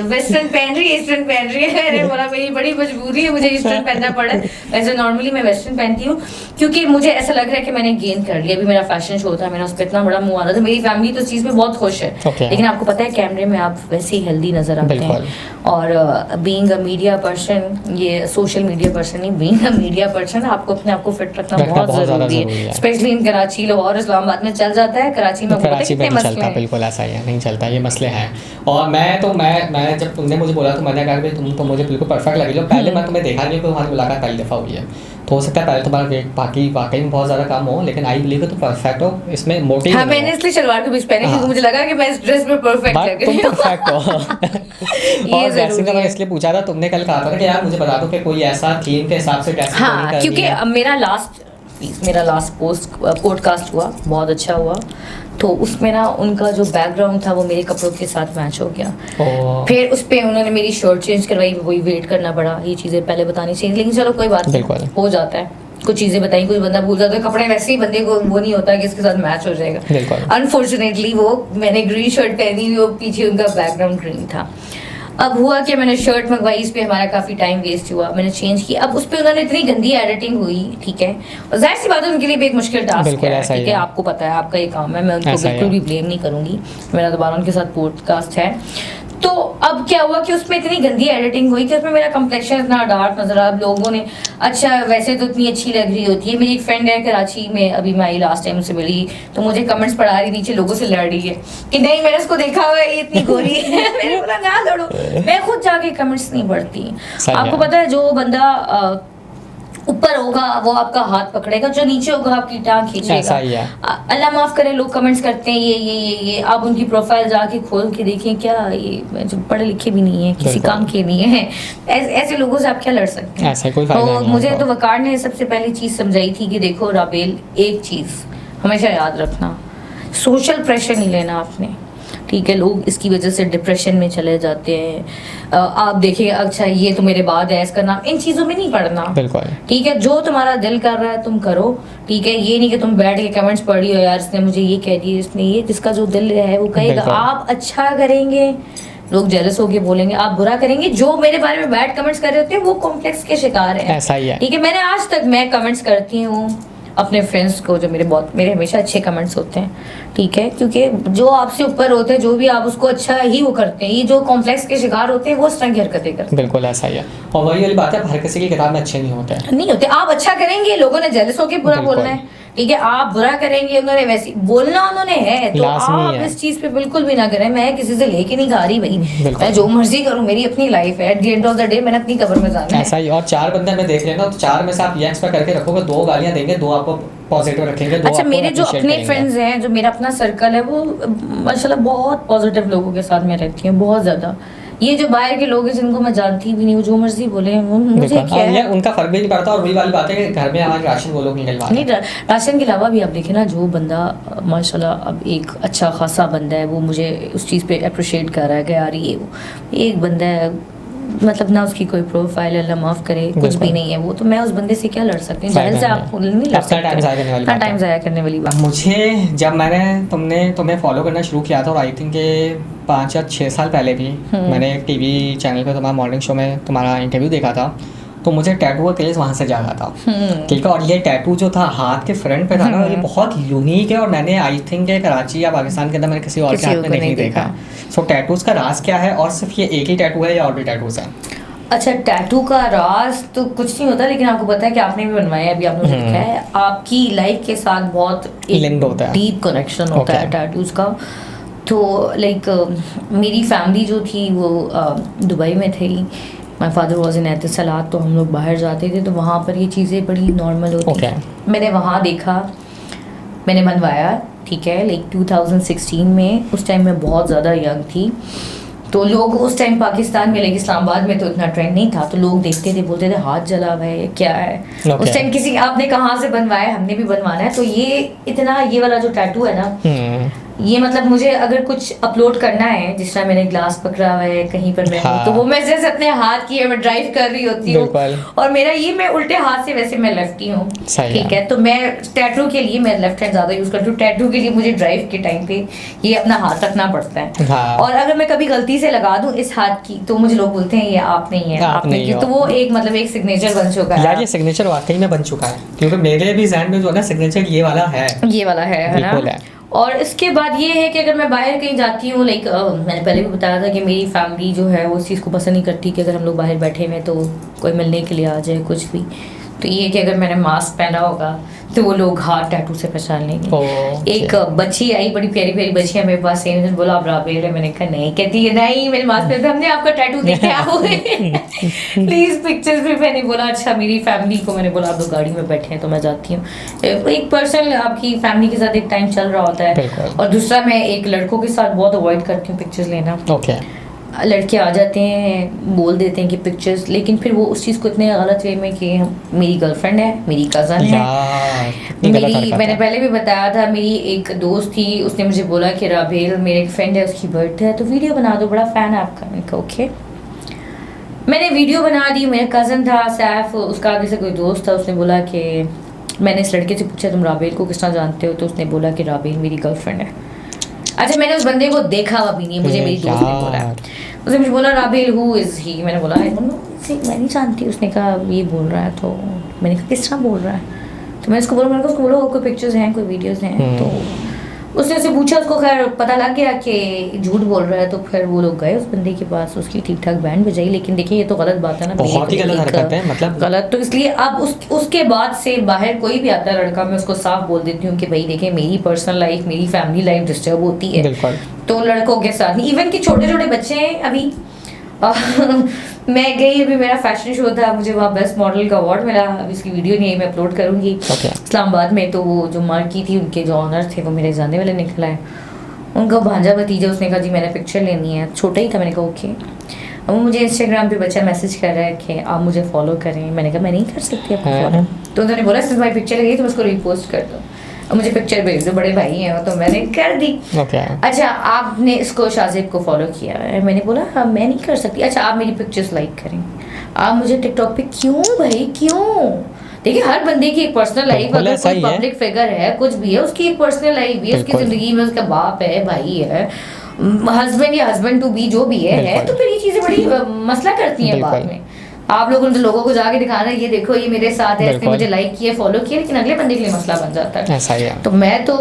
वेस्टर्न पहन रही है, ईस्टर्न पहन रही है। मैंने बोला मेरी बड़ी मजबूरी है, मुझे ईस्टर्न पहनना पड़ा। वैसे नॉर्मली मैं वेस्टर्न पहनती हूँ, क्योंकि मुझे ऐसा लग रहा है कि मैंने गेन कर लिया। अभी मेरा फैशन शो था, मैंने उस पर इतना बड़ा मुँह आ रहा था, मेरी फैमिली तो इस चीज़ में बहुत खुश है। लेकिन आपको पता है कैमरे में आप वैसे ही हेल्दी नजर आते हैं। और बीइंग अ मीडिया पर्सन, ये सोशल मीडिया पर्सन नहीं, बीइंग अ मीडिया पर्सन, आपको अपने आप को फिट रखना बहुत जरूरी है। स्पेशली इन कराची, लाहौर, इस्लामाबाद में चल जाता है, कराची में नहीं चलता। बिल्कुल ऐसा ही है, नहीं चलता, ये मसले हैं। और मैं जब तुमने मुझे बोला तो मैंने कहा तुम तो मुझे बिल्कुल परफेक्ट लगी। जो पहले मैं तुम्हें देखा नहीं, हमारी मुलाकात पहली दफ़ा हुई है, तो हो सकता है पहले तुम्हारा वेट वाकई में बहुत ज़्यादा कम हो, लेकिन आई बिलीव तुम परफेक्ट हो, इसमें मोटी। हाँ, मैंने इसलिए शलवार के बीच पहनी क्योंकि मुझे लगा कि मैं इस ड्रेस में परफेक्ट लग रही हूं। तुम परफेक्ट हो। और जैसे मैंने इसलिए पूछा था, तुमने कल कहा था कि यार मुझे बता दो कि कोई ऐसा थीम के हिसाब से कैसे। हाँ, क्योंकि मेरा लास्ट पॉडकास्ट हुआ, बहुत अच्छा हुआ, तो उसमें ना उनका जो बैकग्राउंड था वो मेरे कपड़ों के साथ मैच हो गया। फिर उस पर उन्होंने मेरी शर्ट चेंज करवाई, वही वेट करना पड़ा। ये चीज़ें पहले बतानी चाहिए, लेकिन चलो कोई बात नहीं, हो जाता है। कुछ चीज़ें बताई, कुछ बंदा भूल जाता है, कपड़े वैसे ही बंदे को वो नहीं होता कि इसके साथ मैच हो जाएगा। अनफॉर्चुनेटली वो मैंने ग्रीन शर्ट पहनी हुई, वो पीछे उनका बैकग्राउंड ग्रीन था। अब हुआ कि मैंने शर्ट मंगवाई, इस पर हमारा काफ़ी टाइम वेस्ट हुआ, मैंने चेंज की। अब उस पर उन्होंने इतनी गंदी एडिटिंग हुई, ठीक है, और जाहिर सी बात है उनके लिए भी एक मुश्किल टास्क है, ठीक है, आपको पता है, आपका ये काम है, मैं उनको बिल्कुल भी ब्लेम नहीं करूँगी। मेरा दोबारा उनके साथ पॉडकास्ट है, तो अब क्या हुआ कि उसमें इतनी गंदी एडिटिंग हुई कि उसमें मेरा कम्प्लेक्शन इतना डार्क नजर आया। अब लोगों ने अच्छा वैसे तो इतनी अच्छी लग रही होती है। मेरी एक फ्रेंड है कराची में, अभी मैं आई लास्ट टाइम उससे मिली, तो मुझे कमेंट्स पढ़ा रही नीचे लोगों से लड़ रही है कि नहीं मैंने उसको देखा हुआ है ये इतनी गोरी है। मैंने बोला ना लड़ो, मैं खुद जाके कमेंट्स नहीं पढ़ती। आपको पता है जो बंदा ऊपर होगा वो आपका हाथ पकड़ेगा, जो नीचे होगा आपकी टांग खींचेगा। अल्लाह माफ करे लोग कमेंट्स करते हैं ये आप उनकी प्रोफाइल जाके खोल के देखें, क्या ये जो पढ़े लिखे भी नहीं है, किसी काम के नहीं है, ऐसे लोगों से आप क्या लड़ सकते हैं। ऐसा कोई फायदा नहीं है। मुझे तो वकार ने सबसे पहली चीज समझाई थी कि देखो राबेल, एक चीज हमेशा याद रखना, सोशल प्रेशर नहीं लेना आपने, ठीक है। लोग इसकी वजह से डिप्रेशन में चले जाते हैं। आप देखिए अच्छा ये तो मेरे बाद है, इसका नाम, इन चीज़ों में नहीं पढ़ना, बिल्कुल ठीक है। जो तुम्हारा दिल कर रहा है तुम करो, ठीक है। ये नहीं कि तुम बैठ के कमेंट्स पढ़ी हो, यार इसने मुझे ये कह दिया, इसने ये, जिसका जो दिल है वो कहेगा। आप अच्छा करेंगे लोग जेलस होके बोलेंगे, आप बुरा करेंगे, जो मेरे बारे में बैड कमेंट्स कर रहे होते हैं वो कॉम्प्लेक्स के शिकार हैं। ऐसा ही है, ठीक है। मैंने आज तक मैं कमेंट्स करती हूँ अपने फ्रेंड्स को, जो मेरे हमेशा अच्छे कमेंट्स होते हैं, ठीक है, क्योंकि जो आपसे ऊपर होते हैं, जो भी आप उसको अच्छा ही वो करते हैं। ये जो कॉम्प्लेक्स के शिकार होते हैं वो इस तरह की हरकतें करते हैं। बिल्कुल ऐसा ही है, और वही वाली बात है, हर किसी की किताब में अच्छे नहीं होते। आप अच्छा करेंगे, लोगों ने जेलस होकर बुरा बोलना है, ठीक है। आप बुरा करेंगे, उन्होंने वैसे बोलना उन्होंने है, तो आप इस चीज पे बिल्कुल भी ना करें। मैं किसी से लेके नहीं खा रही भाई, मैं जो मर्जी करूं, मेरी अपनी लाइफ है। At the end of the day मैंने अपनी कब्र में जाना है। ऐसा ही। और 4 बंदे में देख लेना, तो 4 में से आप ये एक्सपेक्ट करके रखोगे 2 गालियां देंगे, 2 आपको पॉजिटिव रखेंगे। अच्छा, मेरे जो अपने फ्रेंड्स हैं, जो मेरा अपना सर्कल है, वो माशाल्लाह बहुत पॉजिटिव लोगों के साथ मैं रहती हूँ, बहुत ज्यादा। ये जो बाहर के लोग हैं जिनको मैं जानती भी नहीं, वो जो मर्जी बोले, मुझे क्या है, उनका फर्क भी नहीं पड़ता। और वही वाली बात है कि घर में हमारे राशन वो लोग निकलवा नहीं, राशन के अलावा भी आप देखें ना, जो बंदा माशाल्लाह अब एक अच्छा खासा बंदा है, वो मुझे उस चीज़ पे अप्रिशिएट कर रहा है कि यार ये वो एक बंदा है, मतलब ना उसकी कोई प्रोफाइल, अल्लाह माफ करे, कुछ भी नहीं है वो, तो मैं उस बंदे से क्या लड़ सकती हूँ। जाहिर से आप नहीं लड़ सकते, टाइम ज़ाया करने वाली बात। मुझे जब मैंने तुम्हें फॉलो करना शुरू किया था, और आई थिंक 5 या 6 साल पहले भी मैंने एक टीवी चैनल पे तुम्हारा मॉर्निंग शो में तुम्हारा इंटरव्यू देखा था, तो मुझे टैटू का क्रेज वहाँ से जागा था, ठीक है। और ये टैटू जो था हाथ के फ्रंट पे था ना, ये बहुत यूनिक है, और मैंने आई थिंक कराची या पाकिस्तान के अंदर मैंने किसी और के हाथ में नहीं देखा। सो टैटूज का राज क्या है, और सिर्फ ये एक ही टैटू है या और भी टैटूज हैं? अच्छा, टैटू का राज तो कुछ नहीं होता, लेकिन आपको पता है कि आपने भी बनवाया है, अभी आपने देखा है, आपकी लाइफ के साथ बहुत लिंक होता है, डीप कनेक्शन होता है टैटूज का। तो लाइक मेरी फैमिली जो थी वो दुबई में थी, my father was in Etisalat, तो हम लोग बाहर जाते थे, तो वहाँ पर ये चीज़ें बड़ी नॉर्मल होती हैं। मैंने वहाँ देखा, मैंने बनवाया, ठीक है, लाइक 2016 में। उस टाइम मैं बहुत ज़्यादा यंग थी, तो लोग उस टाइम पाकिस्तान में, लाइक इस्लामाबाद में तो इतना ट्रेंड नहीं था, तो लोग देखते थे, बोलते थे हाथ जला हुआ है, क्या है। उस टाइम किसी आपने कहाँ से बनवाया, हमने भी बनवाना है। तो ये इतना, ये वाला जो टैटू है ना, ये मतलब मुझे अगर कुछ अपलोड करना है, जिस तरह मैंने ग्लास पकड़ा हुआ है कहीं पर मैं तो वो मैं जैसे अपने हाथ की मैं ड्राइव कर रही होती हूँ, और मेरा ये, मैं उल्टे हाथ से, वैसे मैं लेफ्टी हूँ, ठीक है, तो मैं टैटू के लिए मैं लेफ्ट हैंड ज्यादा यूज करती हूँ। टैटू के लिए मुझे ड्राइव के टाइम पे ये अपना हाथ रखना पड़ता है, और अगर मैं कभी गलती से लगा दूं इस हाथ की, तो मुझे लोग बोलते हैं ये आप नहीं है, आप नहीं है। तो वो एक मतलब एक सिग्नेचर बन चुका है यार, ये सिग्नेचर वाकई में बन चुका है, क्योंकि मेरे भी ज़हन में जो है ना सिग्नेचर ये वाला है ना। और इसके बाद ये है कि अगर मैं बाहर कहीं जाती हूँ, लाइक मैंने पहले भी बताया था कि मेरी फैमिली जो है वो इस चीज़ को पसंद नहीं करती कि अगर हम लोग बाहर बैठे हुए तो कोई मिलने के लिए आ जाए कुछ भी। तो ये कि अगर मैंने मास्क पहना होगा तो वो लोग हाथ टैटू से पहचान लेंगे। एक बच्ची आई, बड़ी प्यारी प्यारी बच्ची है मेरे पास, ने बोला आप राबेल है, मैंने कहा नहीं, कहती है नहीं मैंने मास्क पहना, हमने आपका टैटू देखा है प्लीज पिक्चर्स भी। मैंने बोला अच्छा, मेरी फैमिली को मैंने बोला आप लोग गाड़ी में बैठे हैं तो मैं जाती हूँ। एक पर्सन आपकी फैमिली के साथ एक टाइम चल रहा होता है, और दूसरा मैं एक लड़कों के साथ बहुत अवॉइड करती हूँ पिक्चर्स लेना। लड़के आ जाते हैं, बोल देते हैं कि पिक्चर्स, लेकिन फिर वो उस चीज़ को इतने गलत वे में कि मेरी गर्लफ्रेंड है, मेरी कज़न है, मेरी, मैंने पहले भी बताया था, मेरी एक दोस्त थी, उसने मुझे बोला कि राबेल मेरी एक फ्रेंड है, उसकी बर्थडे है तो वीडियो बना दो, बड़ा फ़ैन है आपका। मैंने कहा ओके, मैंने वीडियो बना दी। मेरा कज़न था सैफ, उसका आगे से कोई दोस्त था, उसने बोला कि, मैंने इस लड़के से पूछा तुम राबेल को किस तरह जानते हो, तो उसने बोला कि राबेल मेरी गर्लफ्रेंड है। अच्छा, मैंने उस बंदे को देखा हुआ भी नहीं, मुझे मेरी दोस्त ने बोला, उसने मुझे बोला राबेल हु इज़ ही, मैंने बोला आई डोंट नो, मैं नहीं जानती। उसने कहा ये बोल रहा है, तो मैंने कहा किस तरह बोल रहा है, तो मैं उसको बोला, मैंने कहा उसको बोलो कोई पिक्चर्स हैं, कोई वीडियोस हैं, तो उसने उससे पूछा, उसको खैर पता लग गया कि झूठ बोल रहा है, तो फिर वो लोग गए उस बंदे के पास, उसकी ठीक ठाक बैंड बजाई। लेकिन देखिए ये तो गलत बात है ना, बहुत ही गलत हरकत है, मतलब गलत। तो इसलिए अब उसके बाद से बाहर कोई भी आता है लड़का, मैं उसको साफ बोल देती हूँ कि भाई देखिए मेरी पर्सनल लाइफ, मेरी फैमिली लाइफ डिस्टर्ब होती है, बिल्कुल। तो लड़कों के साथ नहीं, इवन कि छोटे छोटे बच्चे हैं अभी मैं गई अभी, मेरा फैशन शो था, मुझे वहाँ बेस्ट मॉडल का अवार्ड मिला। अभी इसकी वीडियो नहीं है, मैं अपलोड करूँगी इस्लामाबाद में। तो वो जो मार्की थी, उनके जो ऑनर थे वो मेरे जानने वाले निकला है, उनका भांजा भतीजा। उसने कहा जी मैंने पिक्चर लेनी है, छोटा ही था। मैंने कहा ओके। अब मुझे इंस्टाग्राम पे बच्चा मैसेज कर रहा है कि आप मुझे फॉलो करें। मैंने कहा मैं नहीं कर सकती आपको फॉलो। तो उन्होंने बोला सिर्फ भाई पिक्चर लगी तो उसको रिपोस्ट कर दो, अब मुझे पिक्चर भेज दो, बड़े भाई हैं, तो मैंने कर दी। अच्छा आपने इसको शाजिब को फॉलो किया है? मैंने बोला हाँ मैं नहीं कर सकती। अच्छा आप मेरी पिक्चर्स लाइक करें, आप मुझे टिकटॉक पे क्यों भाई क्यों? देखिए हर बंदे की एक पर्सनल लाइफ, अगर कोई पब्लिक फिगर है कुछ भी है, उसकी एक पर्सनल लाइफ भी है, उसकी जिंदगी में उसका बाप है, भाई है, हस्बैंड या हस्बैंड टू बी जो भी है, तो फिर ये चीजें बड़ी मसला करती हैं बाद में। आप लोगों ने लोगों को जाके दिखाना है ये देखो ये मेरे साथ है, इसने मुझे लाइक किया फॉलो किया, लेकिन अगले बंदे के लिए मसला बन जाता है। ऐसा ही है। तो मैं तो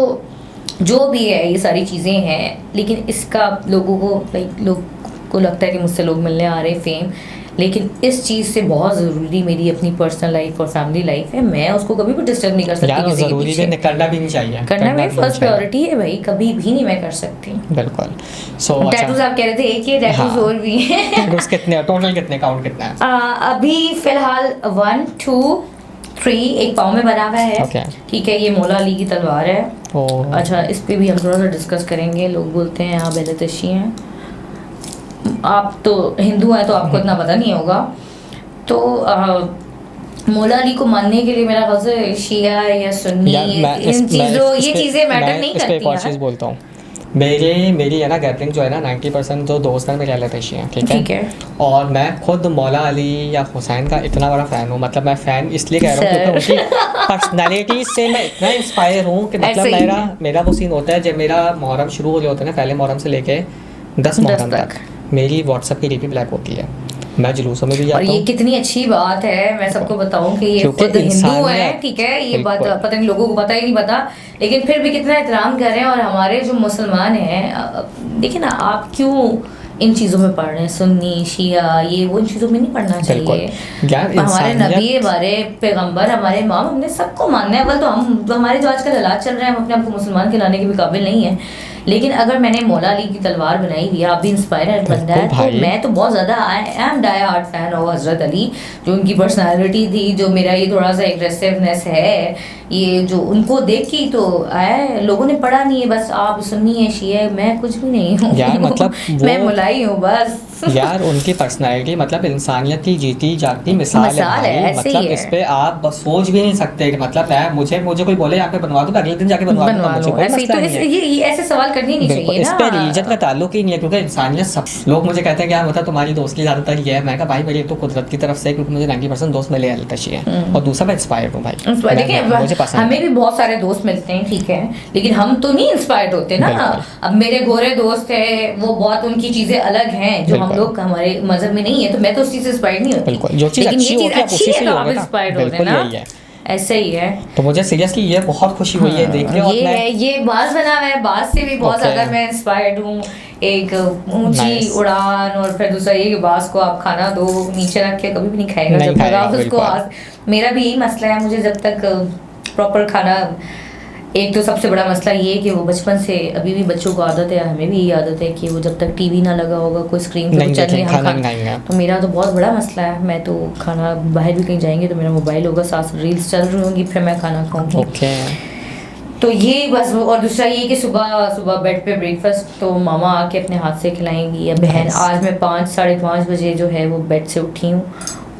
जो भी है ये सारी चीज़ें हैं, लेकिन इसका लोगों को लोग को लगता है कि मुझसे लोग मिलने आ रहे फेम, लेकिन इस चीज़ से बहुत ज़रूरी मेरी अपनी पर्सनल लाइफ और फैमिली लाइफ है। मैं उसको कभी भी डिस्टर्ब नहीं कर सकती, ज़रूरी भी करना भी नहीं चाहिए, करना मेरी फर्स्ट प्रायोरिटी है भाई, कभी भी नहीं मैं कर सकती। बिल्कुल। सो टैटूज आप कह रहे थे एक ही टैटूज और भी हैं। कितने टोटल, कितने काउंट कितना है? अभी फिलहाल 1 2 3 एक पाँव में बना हुआ है, ठीक है। ये मौला अली की तलवार है। अच्छा इस पे भी हम थोड़ा सा डिस्कस करेंगे। लोग बोलते हैं आप बेलतशी हैं, आप तो हिंदू हैं तो आपको इतना पता नहीं होगा। तो मौला अली को मानने के लिए मेरा ख्याल से शिया या सुन्नी इन चीज़ों ये चीज़ें मैटर नहीं करती हैं। चीज़ बोलता हूँ, मेरी है ना गैदरिंग जो है ना 90% जो दोस्त हैं मेरे बेलतशी हैं, ठीक है। और मैं खुद मौला अली या हुसैन का इतना बड़ा फ़ैन हूँ, मतलब मैं फ़ैन इसलिए कह रहा हूँ क्योंकि उनकी पर्सनैलिटी से मैं इतना इंस्पायर हूँ कि मतलब मेरा वो सीन होता है जब मेरा मुहर्रम शुरू हो जाता है ना, पहले मुहर्रम से लेके 10 मुहर्रम तक मेरी व्हाट्सएप की डीपी ब्लैक होती है, मैं जुलूसों में भी जाता हूँ। और ये कितनी अच्छी बात है, मैं सबको बताऊं कि ये खुद हिंदू है, ठीक है, ये बात पता नहीं लोगों को पता ही नहीं पता, लेकिन फिर भी कितना एहतराम कर रहे हैं। और हमारे जो मुसलमान हैं, देखिए ना आप क्यों इन चीज़ों में पढ़ रहे हैं, सुन्नी शिया ये वो इन चीज़ों में नहीं पढ़ना चाहिए। हमारे नबी, हमारे पैगंबर, हमारे इमाम, हमने सबको मानना है। अव्वल तो हम हमारे जो आजकल हालात चल रहे हैं, हम अपने आपको मुसलमान कहलाने के भी काबिल नहीं है, लेकिन अगर मैंने मौला अली की तलवार बनाई हुई है, आप भी इंस्पायर बंदा है, तो मैं तो बहुत ज़्यादा I am die hard fan of Hazrat Ali. जो उनकी पर्सनालिटी थी, जो मेरा ये थोड़ा सा एग्रेसिवनेस है, ये जो उनको देखी तो आए, लोगों ने पढ़ा नहीं है, बस आप सुन्नी है शिया है, मैं कुछ भी नहीं हूँ यार, मतलब मैं मुलाई हूँ बस यार। उनकी पर्सनालिटी मतलब इंसानियत की जीती जाती मिसाल है, मतलब इस पे आप सोच भी नहीं सकते। मतलब मुझे कोई बोले यहाँ पे बनवा दो, अगले दिन जाके बनवा दो, ये ऐसे सवाल करनी नहीं चाहिए इस पे रिलीजन का ताल्लुक ही नहीं है, क्योंकि इंसानियत सब लोग मुझे कहते हैं क्या मतलब तुम्हारी दोस्त की ज़्यादातर ये है। मैं कहा भाई मेरी तो कुदरत की तरफ से, क्योंकि मुझे 90% दोस्त मिले बेलतशी है, और दूसरा मैं इंस्पायर्ड हूँ भाई। देखिए हमें भी बहुत सारे दोस्त मिलते हैं, ठीक है, लेकिन हम तो नहीं इंस्पायर्ड होते ना। अब मेरे गोरे दोस्त है, वो बहुत उनकी चीजें अलग हैं जो हम लोग हमारे मजहब में नहीं है, तो मैं तो उस चीज से इंस्पायर्ड नहीं होती। लेकिन ये चीज अच्छी है तो आप इंस्पायर्ड होते ना, ऐसे ही है। तो मुझे सीरियसली ये बहुत खुशी हुई है देख के। ये बाज बना हुआ है, बाज से भी बहुत ज्यादा मैं इंस्पायर्ड हूँ। एक ऊंची उड़ान, और फिर दूसरा ये बाज को आप खाना दो, नीचे रख के कभी भी नहीं खाएगा जब तक आप उसको। मेरा भी यही मसला है, मुझे जब तक प्रॉपर खाना, एक तो सबसे बड़ा मसला ये है कि वो बचपन से, अभी भी बच्चों को आदत है, हमें भी यही आदत है कि वो जब तक टीवी ना लगा होगा, कोई स्क्रीन पे चल रही है, तो मेरा तो बहुत बड़ा मसला है। मैं तो खाना बाहर भी कहीं जाएंगे तो मेरा मोबाइल होगा, साथ रील्स चल रही होंगी, फिर मैं खाना खाऊंगी। तो ये बस। और दूसरा ये कि सुबह बेड पे ब्रेकफास्ट तो मामा आके अपने हाथ से खिलाएंगी, या बहन। आज मैं 5-5:30 बजे जो है वो बेड से उठी हूँ,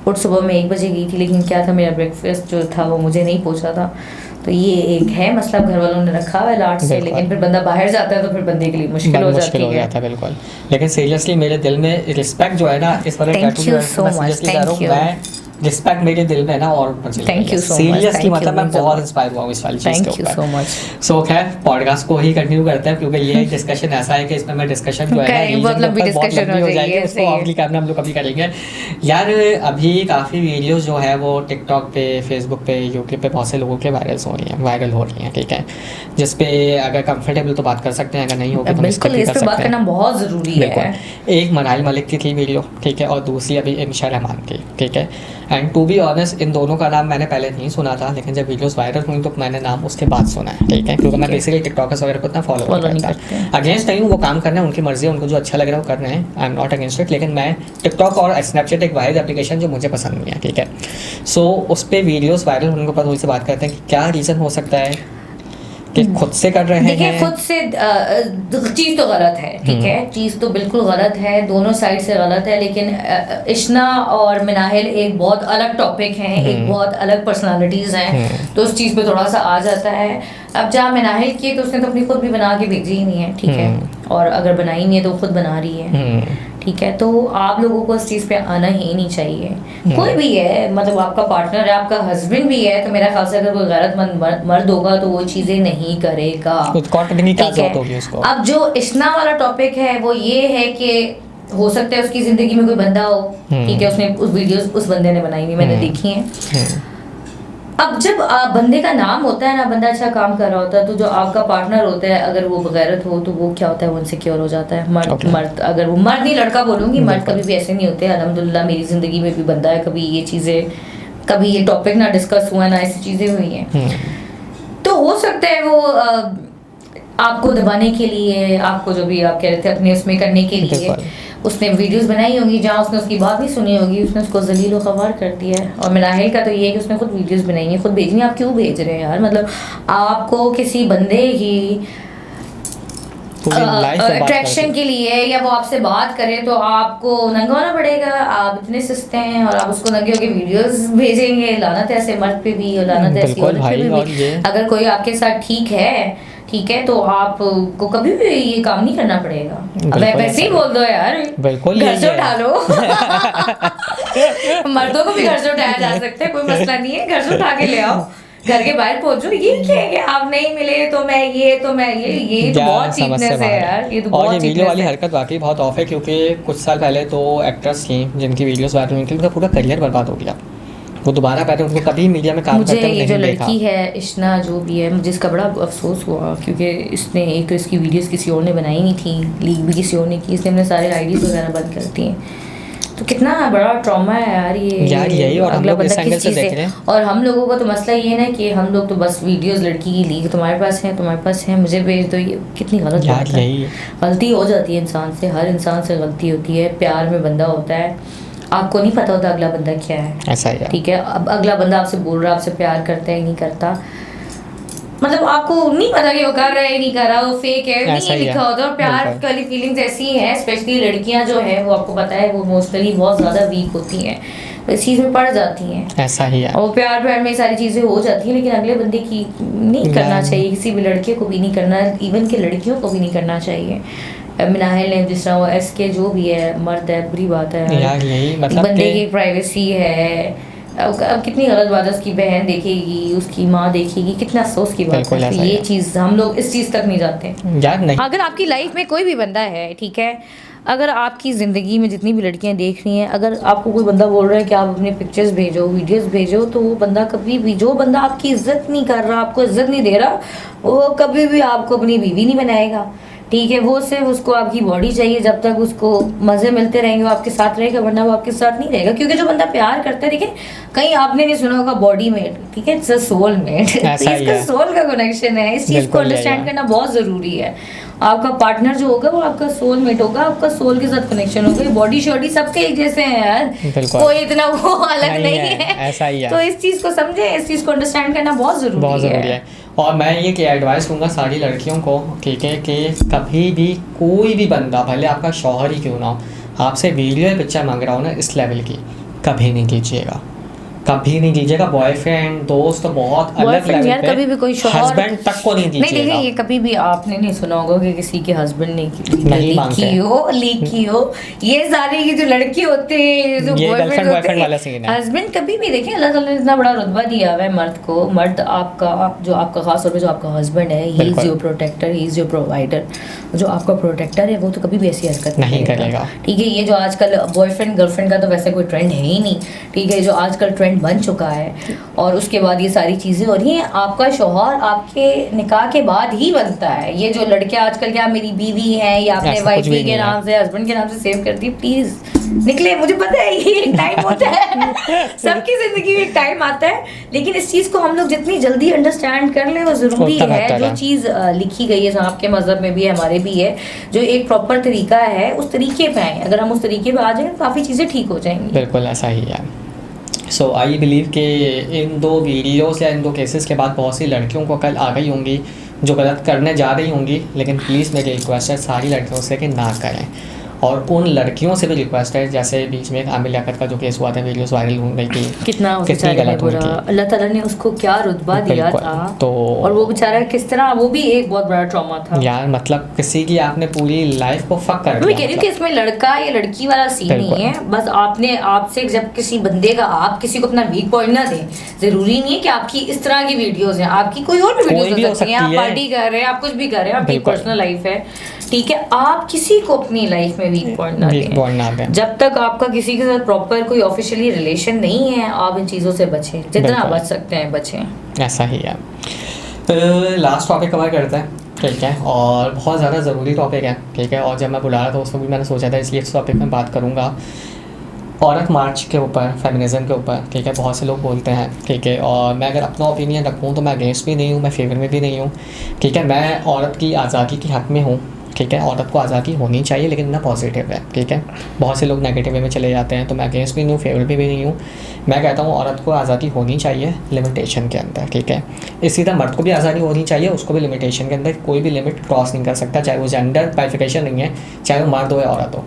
और सुबह मैं 1 बजे गई थी, लेकिन क्या था मेरा ब्रेकफास्ट जो था वो मुझे नहीं पहुँचा था। तो ये एक है मसला, घर वालों ने रखा हुआ है लाट से, लेकिन फिर बंदा बाहर जाता है तो फिर बंदे के लिए मुश्किल हो जाती है। बिल्कुल। लेकिन सीरियसली मेरे दिल में रिस्पेक्ट जो है ना इस वाले टैटू मैं रिस्पेक्ट मेरे दिल में ना और Thank you so much. Seriously, Thank मतलब you, मैं means a बहुत lot. इंस्पायर हुआ हूँ इस वाली चीज़ के थैंक यू सो ऊपर। मच। सो खैर पॉडकास्ट को ही कंटिन्यू करते हैं, क्योंकि ये डिस्कशन ऐसा है कि इसमें मैं डिस्कशन जो है ना करेंगे, बहुत रीजन के लंबी ऊपर बहुत discussion लंबी हो हो जाएगी, जाएगी, उसको सही है। ऑफ कैमरा हम लोग कभी करेंगे। यार अभी काफ़ी वीडियोस जो है वो टिकटॉक पे, फेसबुक पे, यूट्यूब पे बहुत से लोगों के वायरल हो रही हैं, ठीक है, जिस पे अगर कंफर्टेबल तो बात कर सकते हैं, अगर नहीं होगी तो बिल्कुल, इस पे बात करना बहुत ज़रूरी है। बिल्कुल। एक मनाइल मलिक की थी वीडियो, ठीक है, और दूसरी अभी इंशा रहमान की, ठीक है। एंड टू बी ऑनेस्ट इन दोनों का नाम मैंने पहले नहीं सुना था, लेकिन जब वीडियोस वायरल हुई तो मैंने नाम उसके बाद सुना है, ठीक है, क्योंकि मैं बेसिकली टिकटॉकर्स वगैरह को इतना फॉलो नहीं करता। अगेंस्ट नहीं हूँ, वो काम करना है, उनकी मर्जी है, उनको जो अच्छा लग रहा है वो कर रहे हैं, I am not against it, लेकिन मैं टिकटॉक और स्नैपचैट एक वाहिद एप्लीकेशन जो मुझे पसंद नहीं है, ठीक है। सो उस पर वीडियोज़ वायरल होने के बाद वही से बात करते हैं कि क्या रीज़न हो सकता है कि खुद से कर रहे हैं। देखिए, खुद से चीज़ तो गलत है, ठीक है, चीज़ तो बिल्कुल गलत है, दोनों साइड से गलत है, लेकिन इश्ना और मिनाहिल एक बहुत अलग टॉपिक हैं, एक बहुत अलग पर्सनालिटीज़ हैं, तो उस चीज़ पे थोड़ा सा आ जाता है। अब जहाँ मिनाहिल की तो उसने तो अपनी खुद भी बना के भेजी ही नहीं है, ठीक है, और अगर बनाई नहीं है तो खुद बना रही है, ठीक है, तो आप लोगों को इस चीज़ पे आना ही नहीं चाहिए। कोई भी है, मतलब आपका पार्टनर है, आपका हस्बैंड भी है, तो मेरा ख्याल से अगर कोई गैरतमंद मर्द होगा तो वो चीज़ें नहीं करेगा, ठीक है। अब जो इश्ना वाला टॉपिक है वो ये है कि हो सकता है उसकी ज़िंदगी में कोई बंदा हो, ठीक है, उसने उस वीडियोस उस बंदे ने बनाई हुई, मैंने देखी हैं। अब जब बंदे का नाम होता है ना, बंदा अच्छा काम कर रहा होता है, तो जो आपका पार्टनर होता है अगर वो बगैरत हो तो वो क्या होता है, वो इनसिक्योर हो जाता है। मर्द अगर वो मर्द नहीं, लड़का बोलूँगी, मर्द कभी भी ऐसे नहीं होते। अल्हम्दुलिल्लाह मेरी ज़िंदगी में भी बंदा है, कभी ये चीज़ें, कभी ये टॉपिक ना डिस्कस हुआ, ना ऐसी चीज़ें हुई हैं। तो हो सकता है वो आपको दबाने के लिए, आपको जो भी आप कह रहे थे अपने उसमें करने के लिए उसने वीडियोस बनाई होंगी जहाँ उसने उसकी बात नहीं सुनी होगी, उसने उसको जलील व ख़वार कर दिया है। और मिनाहिल का तो ये है कि उसने खुद वीडियोस बनाई हैं, खुद भेजनी। आप क्यों भेज रहे हैं यार, मतलब आपको किसी बंदे की अट्रैक्शन के लिए या वो आपसे बात करे तो आपको नंगा होना पड़ेगा? आप इतने सस्ते हैं और आप उसको नंगे होके वीडियोस भेजेंगे? लानत है ऐसे मर्द पे भी और लानत है ऐसी औरत पे भी। अगर कोई आपके साथ ठीक है तो आपको कभी भी ये काम नहीं करना पड़ेगा। अब वैसे ही बोल दो यार, घर से उठा लो। मर्दों को भी घर से उठाया जा सकता है, कोई मसला नहीं है, घर से उठा के ले आओ, घर के बाहर पहुंचो। ये क्या है कि आप नहीं मिले तो मैं ये तो बहुत चीपनेस है यार, ये तो बहुत। और ये वीडियो वाली हरकत वाकई बहुत ऑफ है, क्योंकि कुछ साल पहले तो एक्ट्रेस थी जिनकी वीडियोस वायरल हुई थी, उनका पूरा करियर बर्बाद हो गया। वो दोबारा पहले उनको कभी मीडिया में काम करते हुए नहीं देखा। मुझे ये जो लड़की है इश्ना जो भी है, मुझे इसका बड़ा अफसोस हुआ, क्योंकि इसने एक तो इसकी वीडियोस किसी और ने बनाई नहीं थी, लीक भी किसी और ने की, इसने अपने सारे आईडीज वगैरह बंद कर दिए। तो कितना बड़ा ट्रॉमा है यार ये और अगला बंदा किस चीज़ से। और हम लोगों का तो मसला ये है ना कि हम लोग तो बस वीडियोस लड़की की लीक तुम्हारे पास है मुझे भेज दो, ये कितनी गलत बात है। गलती हो जाती है इंसान से, हर इंसान से गलती होती है। प्यार में बंदा होता है, आपको नहीं पता होता अगला बंदा क्या है, ऐसा ही, ठीक है। अब अगला बंदा आपसे बोल रहा है, आपसे प्यार करता है नहीं करता, मतलब आपको नहीं पता कि वो कर रहा है नहीं कर रहा, वो फेक है नहीं लिखा होता। और प्यार वाली फीलिंग्स ऐसी हैं, स्पेशली लड़कियां जो है वो आपको पता है वो इमोशनली बहुत ज़्यादा वीक होती हैं, इस चीज़ में पड़ जाती हैं। ऐसा ही है, और प्यार में सारी चीज़ें हो जाती हैं, लेकिन अगले बंदे की नहीं करना चाहिए, किसी भी लड़के को भी नहीं करना, इवन के लड़कियों को भी नहीं करना चाहिए। मिनाहिल ने जिस तरह वो SK जो भी है मर्द है, बुरी बात है यार, यही मतलब बंदे की प्राइवेसी है। अब कितनी गलत बात है, उसकी बहन देखेगी, उसकी माँ देखेगी, कितना अफसोस की बात है। ये चीज़ हम लोग इस चीज़ तक नहीं जाते यार। नहीं, अगर आपकी लाइफ में कोई भी बंदा है, ठीक है, अगर आपकी ज़िंदगी में जितनी भी लड़कियां देख रही हैं, अगर आपको कोई बंदा बोल रहा है कि आप अपने पिक्चर्स भेजो, वीडियोस भेजो, तो वो बंदा कभी भी, जो बंदा आपकी इज्जत नहीं कर रहा, आपको इज्जत नहीं दे रहा, वो कभी भी आपको अपनी बीवी नहीं बनाएगा, ठीक है। वो सिर्फ उसको आपकी बॉडी चाहिए, जब तक उसको मज़े मिलते रहेंगे वो आपके साथ रहेगा, वरना वो आपके साथ नहीं रहेगा। क्योंकि जो बंदा प्यार करता है, देखिए कहीं आपने नहीं सुना होगा बॉडी मेट, ठीक है, इट्स अ सोल मेट, इसका सोल का कनेक्शन है। इस चीज़ को अंडरस्टैंड करना बहुत ज़रूरी है। आपका पार्टनर जो होगा वो आपका सोल मेट होगा, आपका सोल के साथ कनेक्शन होगा। बॉडी शॉडी सबके एक जैसे हैं यार, कोई इतना वो अलग नहीं है, ऐसा ही है। तो इस चीज़ को समझे, इस चीज़ को अंडरस्टैंड करना बहुत ज़रूरी है। और मैं ये कि एडवाइस दूंगा सारी लड़कियों को, ठीक है, कि कभी भी कोई भी बंदा, भले आपका शौहर ही क्यों ना हो, आपसे वीडियो या पिक्चर मांग रहा हो ना इस लेवल की, कभी नहीं कीजिएगा, कभी नहीं दीजिएगा। बॉयफ्रेंड दोस्त तो बहुत अलग लेवल यार, पे, कभी भी कोई शौहर हस्बैंड तक को नहीं दीजिएगा। नहीं देखिए, ये कभी भी आपने नहीं सुना होगा कि किसी के हस्बैंड ने लीकी हो। ये सारे ये जो लड़के होते हैं, जो बॉयफ्रेंड वाला सीन है, हस्बैंड कभी भी देखिए, अल्लाह ताला ने इतना बड़ा रुतबा दिया हुआ है मर्द को। मर्द आपका जो आपका खास तौर पे जो आपका हस्बैंड है, he is your protector, he is your provider. जो आपका प्रोटेक्टर है वो तो कभी भी ऐसी हरकत नहीं करेगा। ठीक है, ये जो आजकल बॉयफ्रेंड गर्लफ्रेंड का तो वैसे कोई ट्रेंड है ही नहीं। ठीक है, जो आजकल ट्रेंड बन चुका है और उसके बाद ये सारी चीज़ें हो रही हैं। आपका शौहर आपके निकाह के बाद ही बनता है। ये जो लड़के आजकल क्या मेरी बीवी है या अपने वाइफी के नाम से हस्बैंड के नाम से सेव कर दी, प्लीज निकले। मुझे पता है ये एक टाइम होता है, सबकी जिंदगी में एक टाइम आता है, लेकिन इस चीज़ को हम लोग जितनी जल्दी अंडरस्टैंड कर ले वो ज़रूरी है। जो चीज़ लिखी गई है आपके मजहब में भी है, हमारे भी है, जो एक प्रॉपर तरीका है उस तरीके पे आए। अगर हम उस तरीके पे आ जाए काफ़ी चीज़ें ठीक हो जाएंगी। बिल्कुल ऐसा ही है। सो आई बिलीव कि इन 2 वीडियोस या इन 2 केसेस के बाद बहुत सी लड़कियों को कल आ गई होंगी जो गलत करने जा रही होंगी, लेकिन प्लीज़ मेरी रिक्वेस्ट है सारी लड़कियों से कि ना करें। और उन लड़कियों से भी रिक्वेस्ट है, जैसे बीच में एक आमिर लियाकत का जो केस हुआ था, वीडियोस वायरल हो गई थी, कितनी गलत हुई थी। अल्लाह ताला ने उसको क्या रुतबा दिया था, तो और वो बेचारा किस तरह, वो भी एक बहुत बड़ा ट्रॉमा था यार। मतलब किसी की आपने पूरी लाइफ को फक कर दिया। मैं कह रही हूँ कि इसमें लड़का या लड़की वाला सीन नहीं है। बस आपने आपसे जब किसी बंदे का, आप किसी को अपना वीक पॉइंट ना दें। जरूरी नहीं है कि आपकी इस तरह की वीडियोस हैं, आपकी कोई और भी वीडियोस हो सकती हैं। आप पार्टी कर रहे हैं, आप कुछ भी कर रहे हैं, आपकी पर्सनल लाइफ है। ठीक है, आप किसी को अपनी लाइफ में वीक पॉइंट ना दें। जब तक आपका किसी के साथ प्रॉपर कोई ऑफिशियली रिलेशन नहीं है, आप इन चीज़ों से बचें, जितना बच सकते हैं बचें। ऐसा ही है। लास्ट टॉपिक कवर करते हैं, ठीक है, और बहुत ज़्यादा ज़रूरी टॉपिक है, ठीक है। और जब मैं बुला रहा था उसको भी मैंने सोचा था, इसलिए इस टॉपिक में बात करूँगा। औरत मार्च के ऊपर, फेमिनिज़म के ऊपर, ठीक है। बहुत से लोग बोलते हैं, ठीक है, और मैं अगर अपना ओपिनियन रखूँ तो मैं अगेंस्ट भी नहीं हूँ, मैं फेवर में भी नहीं हूँ, ठीक है। मैं औरत की आज़ादी के हक़ में हूँ, ठीक है। औरत को आज़ादी होनी चाहिए, लेकिन ना पॉजिटिव है, ठीक है। बहुत से लोग नेगेटिव वे में चले जाते हैं, तो मैं अगेंस्ट भी नहीं हूँ, फेवर भी नहीं हूँ। मैं कहता हूँ औरत को आज़ादी होनी चाहिए लिमिटेशन के अंदर, ठीक है। इसी तरह मर्द को भी आज़ादी होनी चाहिए, उसको भी लिमिटेशन के अंदर। कोई भी लिमिट क्रॉस नहीं कर सकता, चाहे वो जेंडर बाइफिकेशन नहीं है, चाहे वो मर्द हो या औरत हो।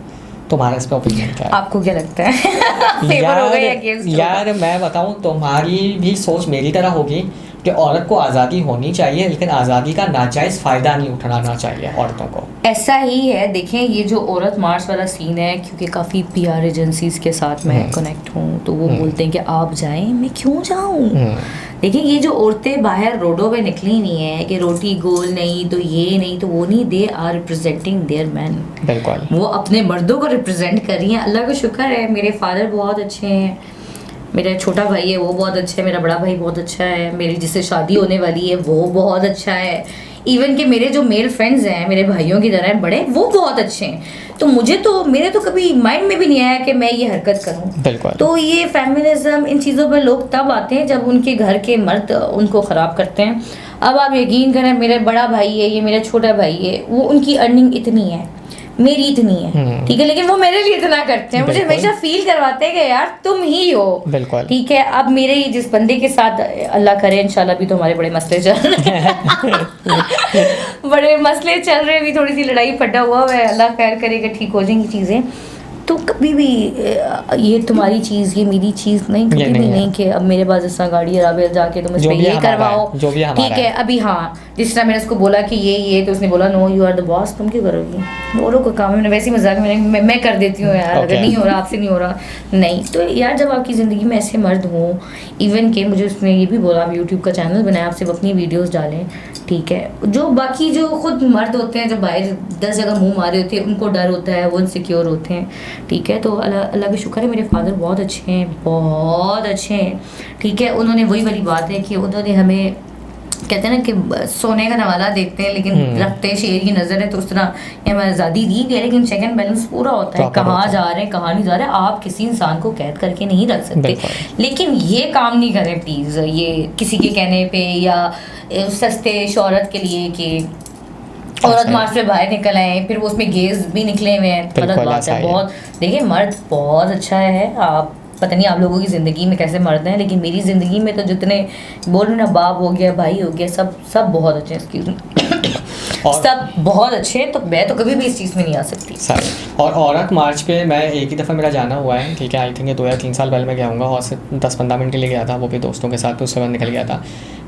तुम्हारा इस पर ओपिनियन क्या है? आपको क्या लगता है? फेवर होगा या अगेंस्ट होगा? यार मैं बताऊँ, तुम्हारी भी सोच मेरी तरह होगी कि औरत को आज़ादी होनी चाहिए, लेकिन आज़ादी का नाजायज़ फ़ायदा नहीं उठाना चाहिए औरतों को। ऐसा ही है। देखें, ये जो औरत मार्च वाला सीन है, क्योंकि काफ़ी PR एजेंसीज के साथ मैं कनेक्ट हूँ, तो वो बोलते हैं कि आप जाएं, मैं क्यों जाऊँ। देखिए, ये जो औरतें बाहर रोडों पे निकली नहीं है कि रोटी गोल नहीं तो ये नहीं तो वो नहीं, they are representing their man. बिल्कुल, वो अपने मर्दों को रिप्रेजेंट कर रही हैं। अल्लाह का शुक्र है, मेरे फादर बहुत अच्छे हैं, मेरा छोटा भाई है वो बहुत अच्छा है, मेरा बड़ा भाई बहुत अच्छा है, मेरी जिससे शादी होने वाली है वो बहुत अच्छा है। इवन कि मेरे जो मेल फ्रेंड्स हैं, मेरे भाइयों की तरह बड़े, वो बहुत अच्छे हैं। तो मेरे तो कभी माइंड में भी नहीं आया कि मैं ये हरकत करूं। बिल्कुल। तो ये फेमिनिज्म, इन चीज़ों पर लोग तब आते हैं जब उनके घर के मर्द उनको ख़राब करते हैं। अब आप यकीन करें, मेरा बड़ा भाई है, ये मेरा छोटा भाई है, वो उनकी अर्निंग इतनी है, मेरी इतनी है, ठीक है, लेकिन वो मेरे लिए इतना करते हैं, मुझे हमेशा फील करवाते हैं कि यार तुम ही हो। बिल्कुल, ठीक है। अब मेरे जिस बंदे के साथ, अल्लाह करे इंशाल्लाह, भी तो हमारे बड़े मसले चल रहे हैं बड़े मसले चल रहे हैं, भी थोड़ी सी लड़ाई फटा हुआ है, अल्लाह खैर करेगा, ठीक हो जाएंगी चीज़ें। तो कभी भी ये तुम्हारी चीज़, ये मेरी चीज़ नहीं, कभी भी नहीं कि अब मेरे पास इस तरह गाड़ी है, राबेल जाके तुम इस पे ये करवाओ, ठीक है। अभी हाँ, जिस तरह मैंने उसको बोला कि ये तो उसने बोला no you are the boss, तुम क्यों करोगी, दोनों का काम है। वैसे ही मजाक में मैं कर देती हूँ यार, अगर नहीं हो रहा आपसे नहीं हो रहा नहीं। तो यार जब आपकी ज़िंदगी में ऐसे मर्द हों, इवन के मुझे उसने ये भी बोला, आप यूट्यूब का चैनल बनाया, आप सिर्फ अपनी वीडियोज़ डालें, ठीक है। जो बाकी जो खुद मर्द होते हैं, जो बाहर 10 जगह मुंह मारे होते हैं, उनको डर होता है, वो इनसिक्योर होते हैं, ठीक है। तो अल्लाह का शुक्र है, मेरे फादर बहुत अच्छे हैं, बहुत अच्छे हैं, ठीक है। उन्होंने वही वाली बात है कि उन्होंने हमें, कहते हैं ना कि सोने का नवाला देखते हैं लेकिन रखते शेर की नज़र है, तो उस तरह हमें आज़ादी दी गई, लेकिन चेक एंड बैलेंस पूरा होता है, कहाँ जा रहे हैं कहाँ नहीं जा रहे। आप किसी इंसान को कैद करके नहीं रख सकते, लेकिन ये काम नहीं करें प्लीज़, ये किसी के कहने पे या सस्ते शोहरत के लिए कि औरत मार्च में बाहर निकल आए, फिर वो उसमें गेज भी निकले हुए हैं, गलत बात है बहुत। देखिए, मर्द बहुत अच्छा है, आप पता नहीं आप लोगों की ज़िंदगी में कैसे मर्द हैं, लेकिन मेरी ज़िंदगी में तो जितने बोल रहे ना, बाप हो गया, भाई हो गया, सब बहुत अच्छे हैं। एक्सक्यूज मी सब बहुत अच्छे हैं, तो मैं तो कभी भी इस चीज़ में नहीं आ सकती। सही। और औरत मार्च पे मैं एक ही दफ़ा मेरा जाना हुआ है, ठीक है, आई थिंक ये 2 या 3 साल पहले मैं गया हूँगा, और सिर्फ 10-15 मिनट के लिए गया था, वो भी दोस्तों के साथ, तो उसके बाद निकल गया था।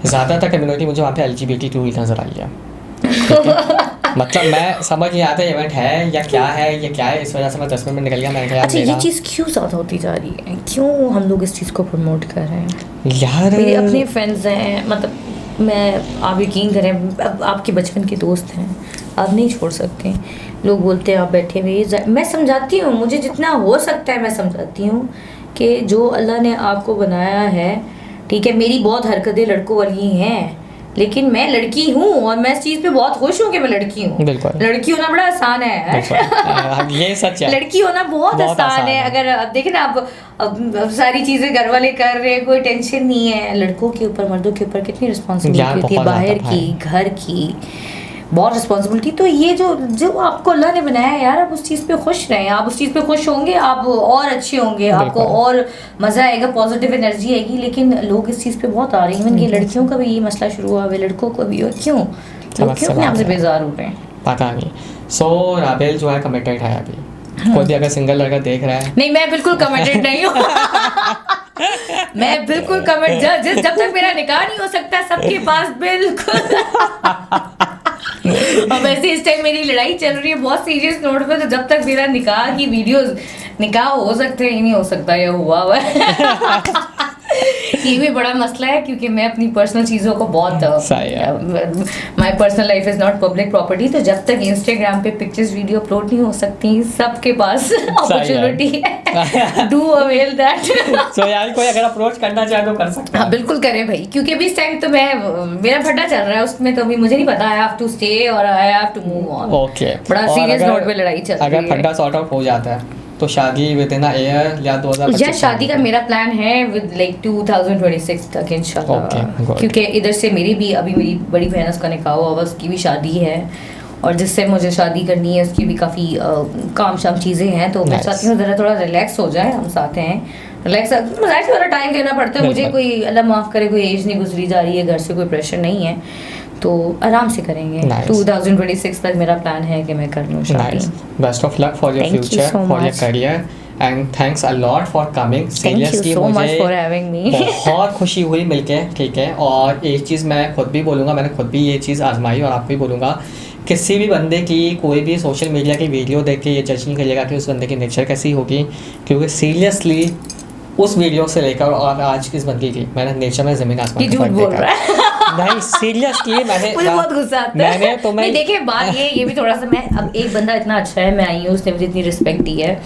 ज़्यादातर कम्युनिटी मुझे वहाँ पे LGBT2 ही नज़र आई है। मतलब मैं समझ नहीं आता इवेंट है या क्या है, ये क्या है, इस वजह से मैं 10 मिनट में निकल गया। मैंने कहा अच्छा, ये चीज़ क्यों ज़्यादा होती जा रही है, क्यों हम लोग इस चीज़ को प्रमोट कर रहे हैं यार? मेरे अपने फ्रेंड्स हैं, मतलब मैं, आप यकीन करें, अब आपके बचपन के दोस्त हैं, आप नहीं छोड़ सकते। लोग बोलते हैं आप बैठे हुए, मैं समझाती हूँ, मुझे जितना हो सकता है मैं समझाती हूँ कि जो अल्लाह ने आपको बनाया है, ठीक है, मेरी बहुत हरकतें लड़कों वाली हैं, लेकिन मैं लड़की हूँ और मैं इस चीज़ पे बहुत खुश हूँ कि मैं लड़की हूँ। लड़की होना बड़ा आसान है। ये सच है, लड़की होना बहुत आसान है। अगर अब देखें ना, अब सारी चीज़ें घर वाले कर रहे हैं, कोई टेंशन नहीं है। लड़कों के ऊपर, मर्दों के ऊपर कितनी रिस्पॉन्सिबिलिटी होती है, बाहर की, घर की, बहुत रिस्पॉन्सिबिलिटी। तो ये जो आपको अल्लाह ने बनाया है यार, आप उस चीज़ पे खुश रहें। आप उस चीज़ पे खुश होंगे, आप और अच्छे होंगे, आपको और मज़ा आएगा, पॉजिटिव एनर्जी आएगी। लेकिन लोग इस चीज़ पे बहुत आ रहे हैं, इवन कि लड़कियों का भी ये मसला शुरू हुआ है, लड़कों को भी। क्यों लोग क्यों अपने आप से बेजार हो रहे हैं, पता नहीं। सो राबेल जो है कमिटेड है अभी। कोई भी अगर सिंगल लड़का देख रहा है, नहीं, मैं बिल्कुल कमिटेड नहीं हूँ। मैं बिल्कुल कमिटेड, जब तक मेरा निकाह नहीं हो सकता सबके पास, बिल्कुल। और वैसे इस टाइम मेरी लड़ाई चल रही है बहुत सीरियस नोट पे, तो जब तक मेरा निकाह की वीडियोस, निकाह हो सकते हैं ही नहीं हो सकता, ये हुआ हुआ है। ये भी बड़ा मसला है, क्योंकि मैं अपनी पर्सनल चीज़ों को बहुत, my personal life is not public property, तो जब तक इंस्टाग्राम पे पिक्चर्स वीडियो अपलोड नहीं हो सकती, सबके पास अपॉर्चुनिटी है, डू अवेल दैट। सो यार कोई अगर अप्रोच करना चाहे तो कर सकता है। हाँ बिल्कुल करें भाई, क्योंकि अभी इस टाइम तो मेरा फड्डा चल रहा है उसमें, तो अभी मुझे नहीं पता, आई हैव टू स्टे और I have to move on. Okay, बड़ा सीरियस नोट पे लड़ाई चल रही है। अगर फड्डा सॉर्ट आउट हो जाता है तो शादी विद इन ईयर या 2025? या शादी का मेरा प्लान है विद लाइक 2026 तक इंशाल्लाह, क्योंकि इधर से मेरी बड़ी बहन उसका निकाह हुआ, उसकी भी शादी है, और जिससे मुझे शादी करनी है उसकी भी काफ़ी काम शाम चीज़ें हैं, तो मैं चाहती हूँ ज़रा थोड़ा रिलैक्स हो जाए, हम साथ हैं रिलैक्स, थोड़ा टाइम देना पड़ता है मुझे, कोई अल्लाह माफ़ करे कोई एज नहीं गुजरी जा रही है, घर से कोई प्रेशर नहीं है, तो आराम से करेंगे। 2026 तक मेरा प्लान है कि मैं कर लूँ शादी। Best of luck for your future, for your career, and thanks a lot for coming. Seriously मुझे बहुत खुशी हुई मिलके, ठीक है। और एक चीज़ मैं खुद भी बोलूँगा, मैंने खुद भी ये चीज़ आजमाई और आपको भी बोलूँगा, किसी भी बंदे की कोई भी सोशल मीडिया की वीडियो देख के ये जज नहीं करिएगा कि उस बंदे की नेचर कैसी होगी, क्योंकि सीरियसली उस वीडियो से लेकर और आज किस बंदी की, मैंने नेचर में ज़मीन आसमान का फर्क देखा। नहीं सीरियसली, मुझे बहुत गुस्सा आता है। मैंने तो मैं देखिए बात ये भी थोड़ा सा, मैं अब एक बंदा इतना अच्छा है, मैं आई हूँ, उसने मुझे इतनी रिस्पेक्ट दी है,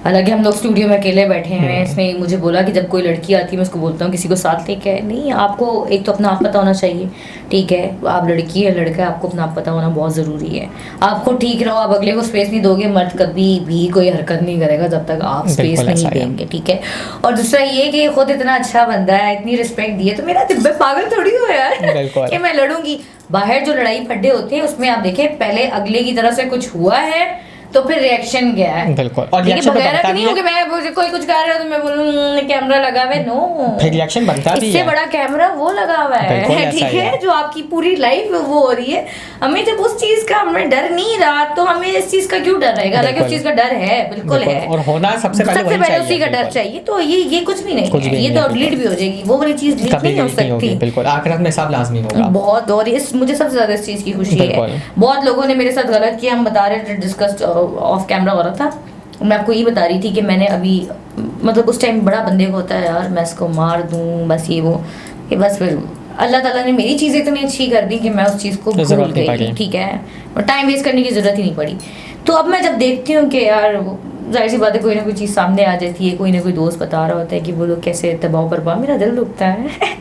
हालांकि हम लोग स्टूडियो में अकेले बैठे हैं, इसने मुझे बोला कि जब कोई लड़की आती है मैं उसको बोलता हूँ किसी को साथ लेके आए। नहीं, आपको एक तो अपना आप पता होना चाहिए, ठीक है, आप लड़की है लड़का है, आपको अपना आप पता होना बहुत ज़रूरी है। आपको ठीक रहो, आप अगले को स्पेस नहीं दोगे, मर्द कभी भी कोई हरकत नहीं करेगा जब तक आप स्पेस नहीं देंगे, ठीक है। और दूसरा ये कि खुद इतना अच्छा बंदा है, इतनी रिस्पेक्ट दी है, तो मेरा दिब्बे पागल थोड़ी हो यार कि मैं लड़ूंगी। बाहर जो लड़ाई फड्डे होते हैं उसमें आप देखें, पहले अगले की तरफ से कुछ हुआ है तो फिर रिएक्शन क्या है, बिल्कुल। और रिएक्शन बगैर तो नहीं हो कि मैं कोई कुछ कर रहा है तो मैं बोलूं कैमरा लगा हुआ है, नो, फिर रिएक्शन बनता भी है। इससे बड़ा कैमरा वो लगा हुआ है, ठीक है, जो आपकी पूरी लाइफ वो हो रही है। हमें जब उस चीज का हमें डर नहीं रहा तो हमें इस चीज का क्यों डर रहेगा, हालांकि उस चीज का डर है, बिल्कुल है, और होना सबसे पहले उसी का डर चाहिए। तो ये कुछ भी नहीं है, ये तो डिलीट भी हो जाएगी, वो वाली चीज डिलीट नहीं हो सकती, बिल्कुल, आखिरत में सब लाजमी होगा बहुत। और मुझे सबसे ज्यादा इस चीज की खुशी है, बहुत लोगों ने मेरे साथ गलत किया, हम बता रहे थे, डिस्कस ऑफ कैमरा हो रहा था, मैं आपको ये बता रही थी कि मैंने अभी, मतलब उस टाइम बड़ा बंदे को होता है यार, मैं इसको मार दूं, बस ये वो, कि बस फिर अल्लाह ताला ने मेरी चीज़ें इतनी अच्छी कर दी कि मैं उस चीज़ को भूल गई, ठीक है, और टाइम वेस्ट करने की ज़रूरत ही नहीं पड़ी। तो अब मैं जब देखती हूँ कि यार जाहिर सी बात है, कोई ना कोई चीज़ सामने आ जाती है, कोई ना कोई दोस्त बता रहा होता है कि वो लोग कैसे तबाह बर्बाद, मेरा दिल दुखता है।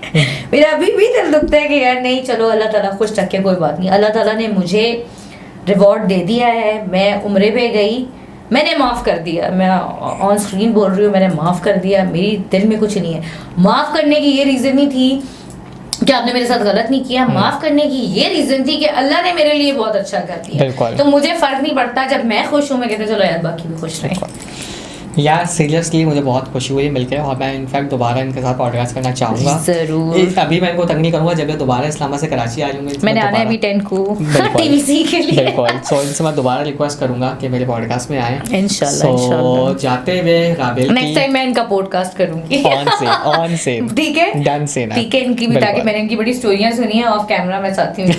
मेरा अभी भी दिल दुखता है कि यार नहीं, चलो अल्लाह ताला खुश रखे, कोई बात नहीं, अल्लाह ताला ने मुझे रिवॉर्ड दे दिया है, मैं उम्रे पे गई, मैंने माफ़ कर दिया, मैं ऑन स्क्रीन बोल रही हूँ, मैंने माफ़ कर दिया, मेरी दिल में कुछ नहीं है। माफ़ करने की ये रीज़न नहीं थी कि आपने मेरे साथ गलत नहीं किया, माफ़ करने की ये रीज़न थी कि अल्लाह ने मेरे लिए बहुत अच्छा कर दिया, तो मुझे फ़र्क नहीं पड़ता, जब मैं खुश हूँ मैं कहते चलो यार बाकी भी खुश रहें। यार सीरियसली मुझे बहुत खुशी हुई मिलकर, और मैं इनफैक्ट दोबारा इनके साथ पॉडकास्ट करना चाहूँगा जरूर। अभी मैं इनको तंग नहीं करूँगा, जब मैं दोबारा इस्लामाबाद से कराची आ जाऊँगी मैंने आना है अभी 10 को टीवीसी के लिए। बिल्कुल। सो इनसे मैं दोबारा रिक्वेस्ट करूँगा कि मेरे पॉडकास्ट में आए इंशाल्लाह। जाते हुए राबेल नेक्स्ट टाइम मैं इनका पॉडकास्ट करूंगी ऑन से ठीक है, डन से ना, ठीक है। इनकी भी, ताकि मैंने इनकी बड़ी स्टोरियां सुनी है ऑफ कैमरा, मैं चाहती हूँ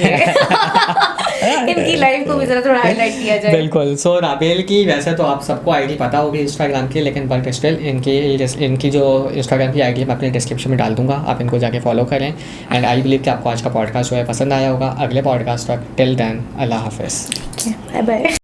इनकी लाइफ को भी जरा थोड़ा हाईलाइट किया जाए। बिल्कुल। सो राबेल की वैसे तो आप सबको आईडी पता होगी इंस्टाग्राम की, लेकिन बट स्टिल इनकी जो इंस्टाग्राम की आईडी मैं अपने डिस्क्रिप्शन में डाल दूंगा, आप इनको जाके फॉलो करें। एंड आई बिलीव कि आपको आज का पॉडकास्ट जो है पसंद आया होगा। अगले पॉडकास्ट तक टिल देन अल्लाह हाफिज़, बाय बाय।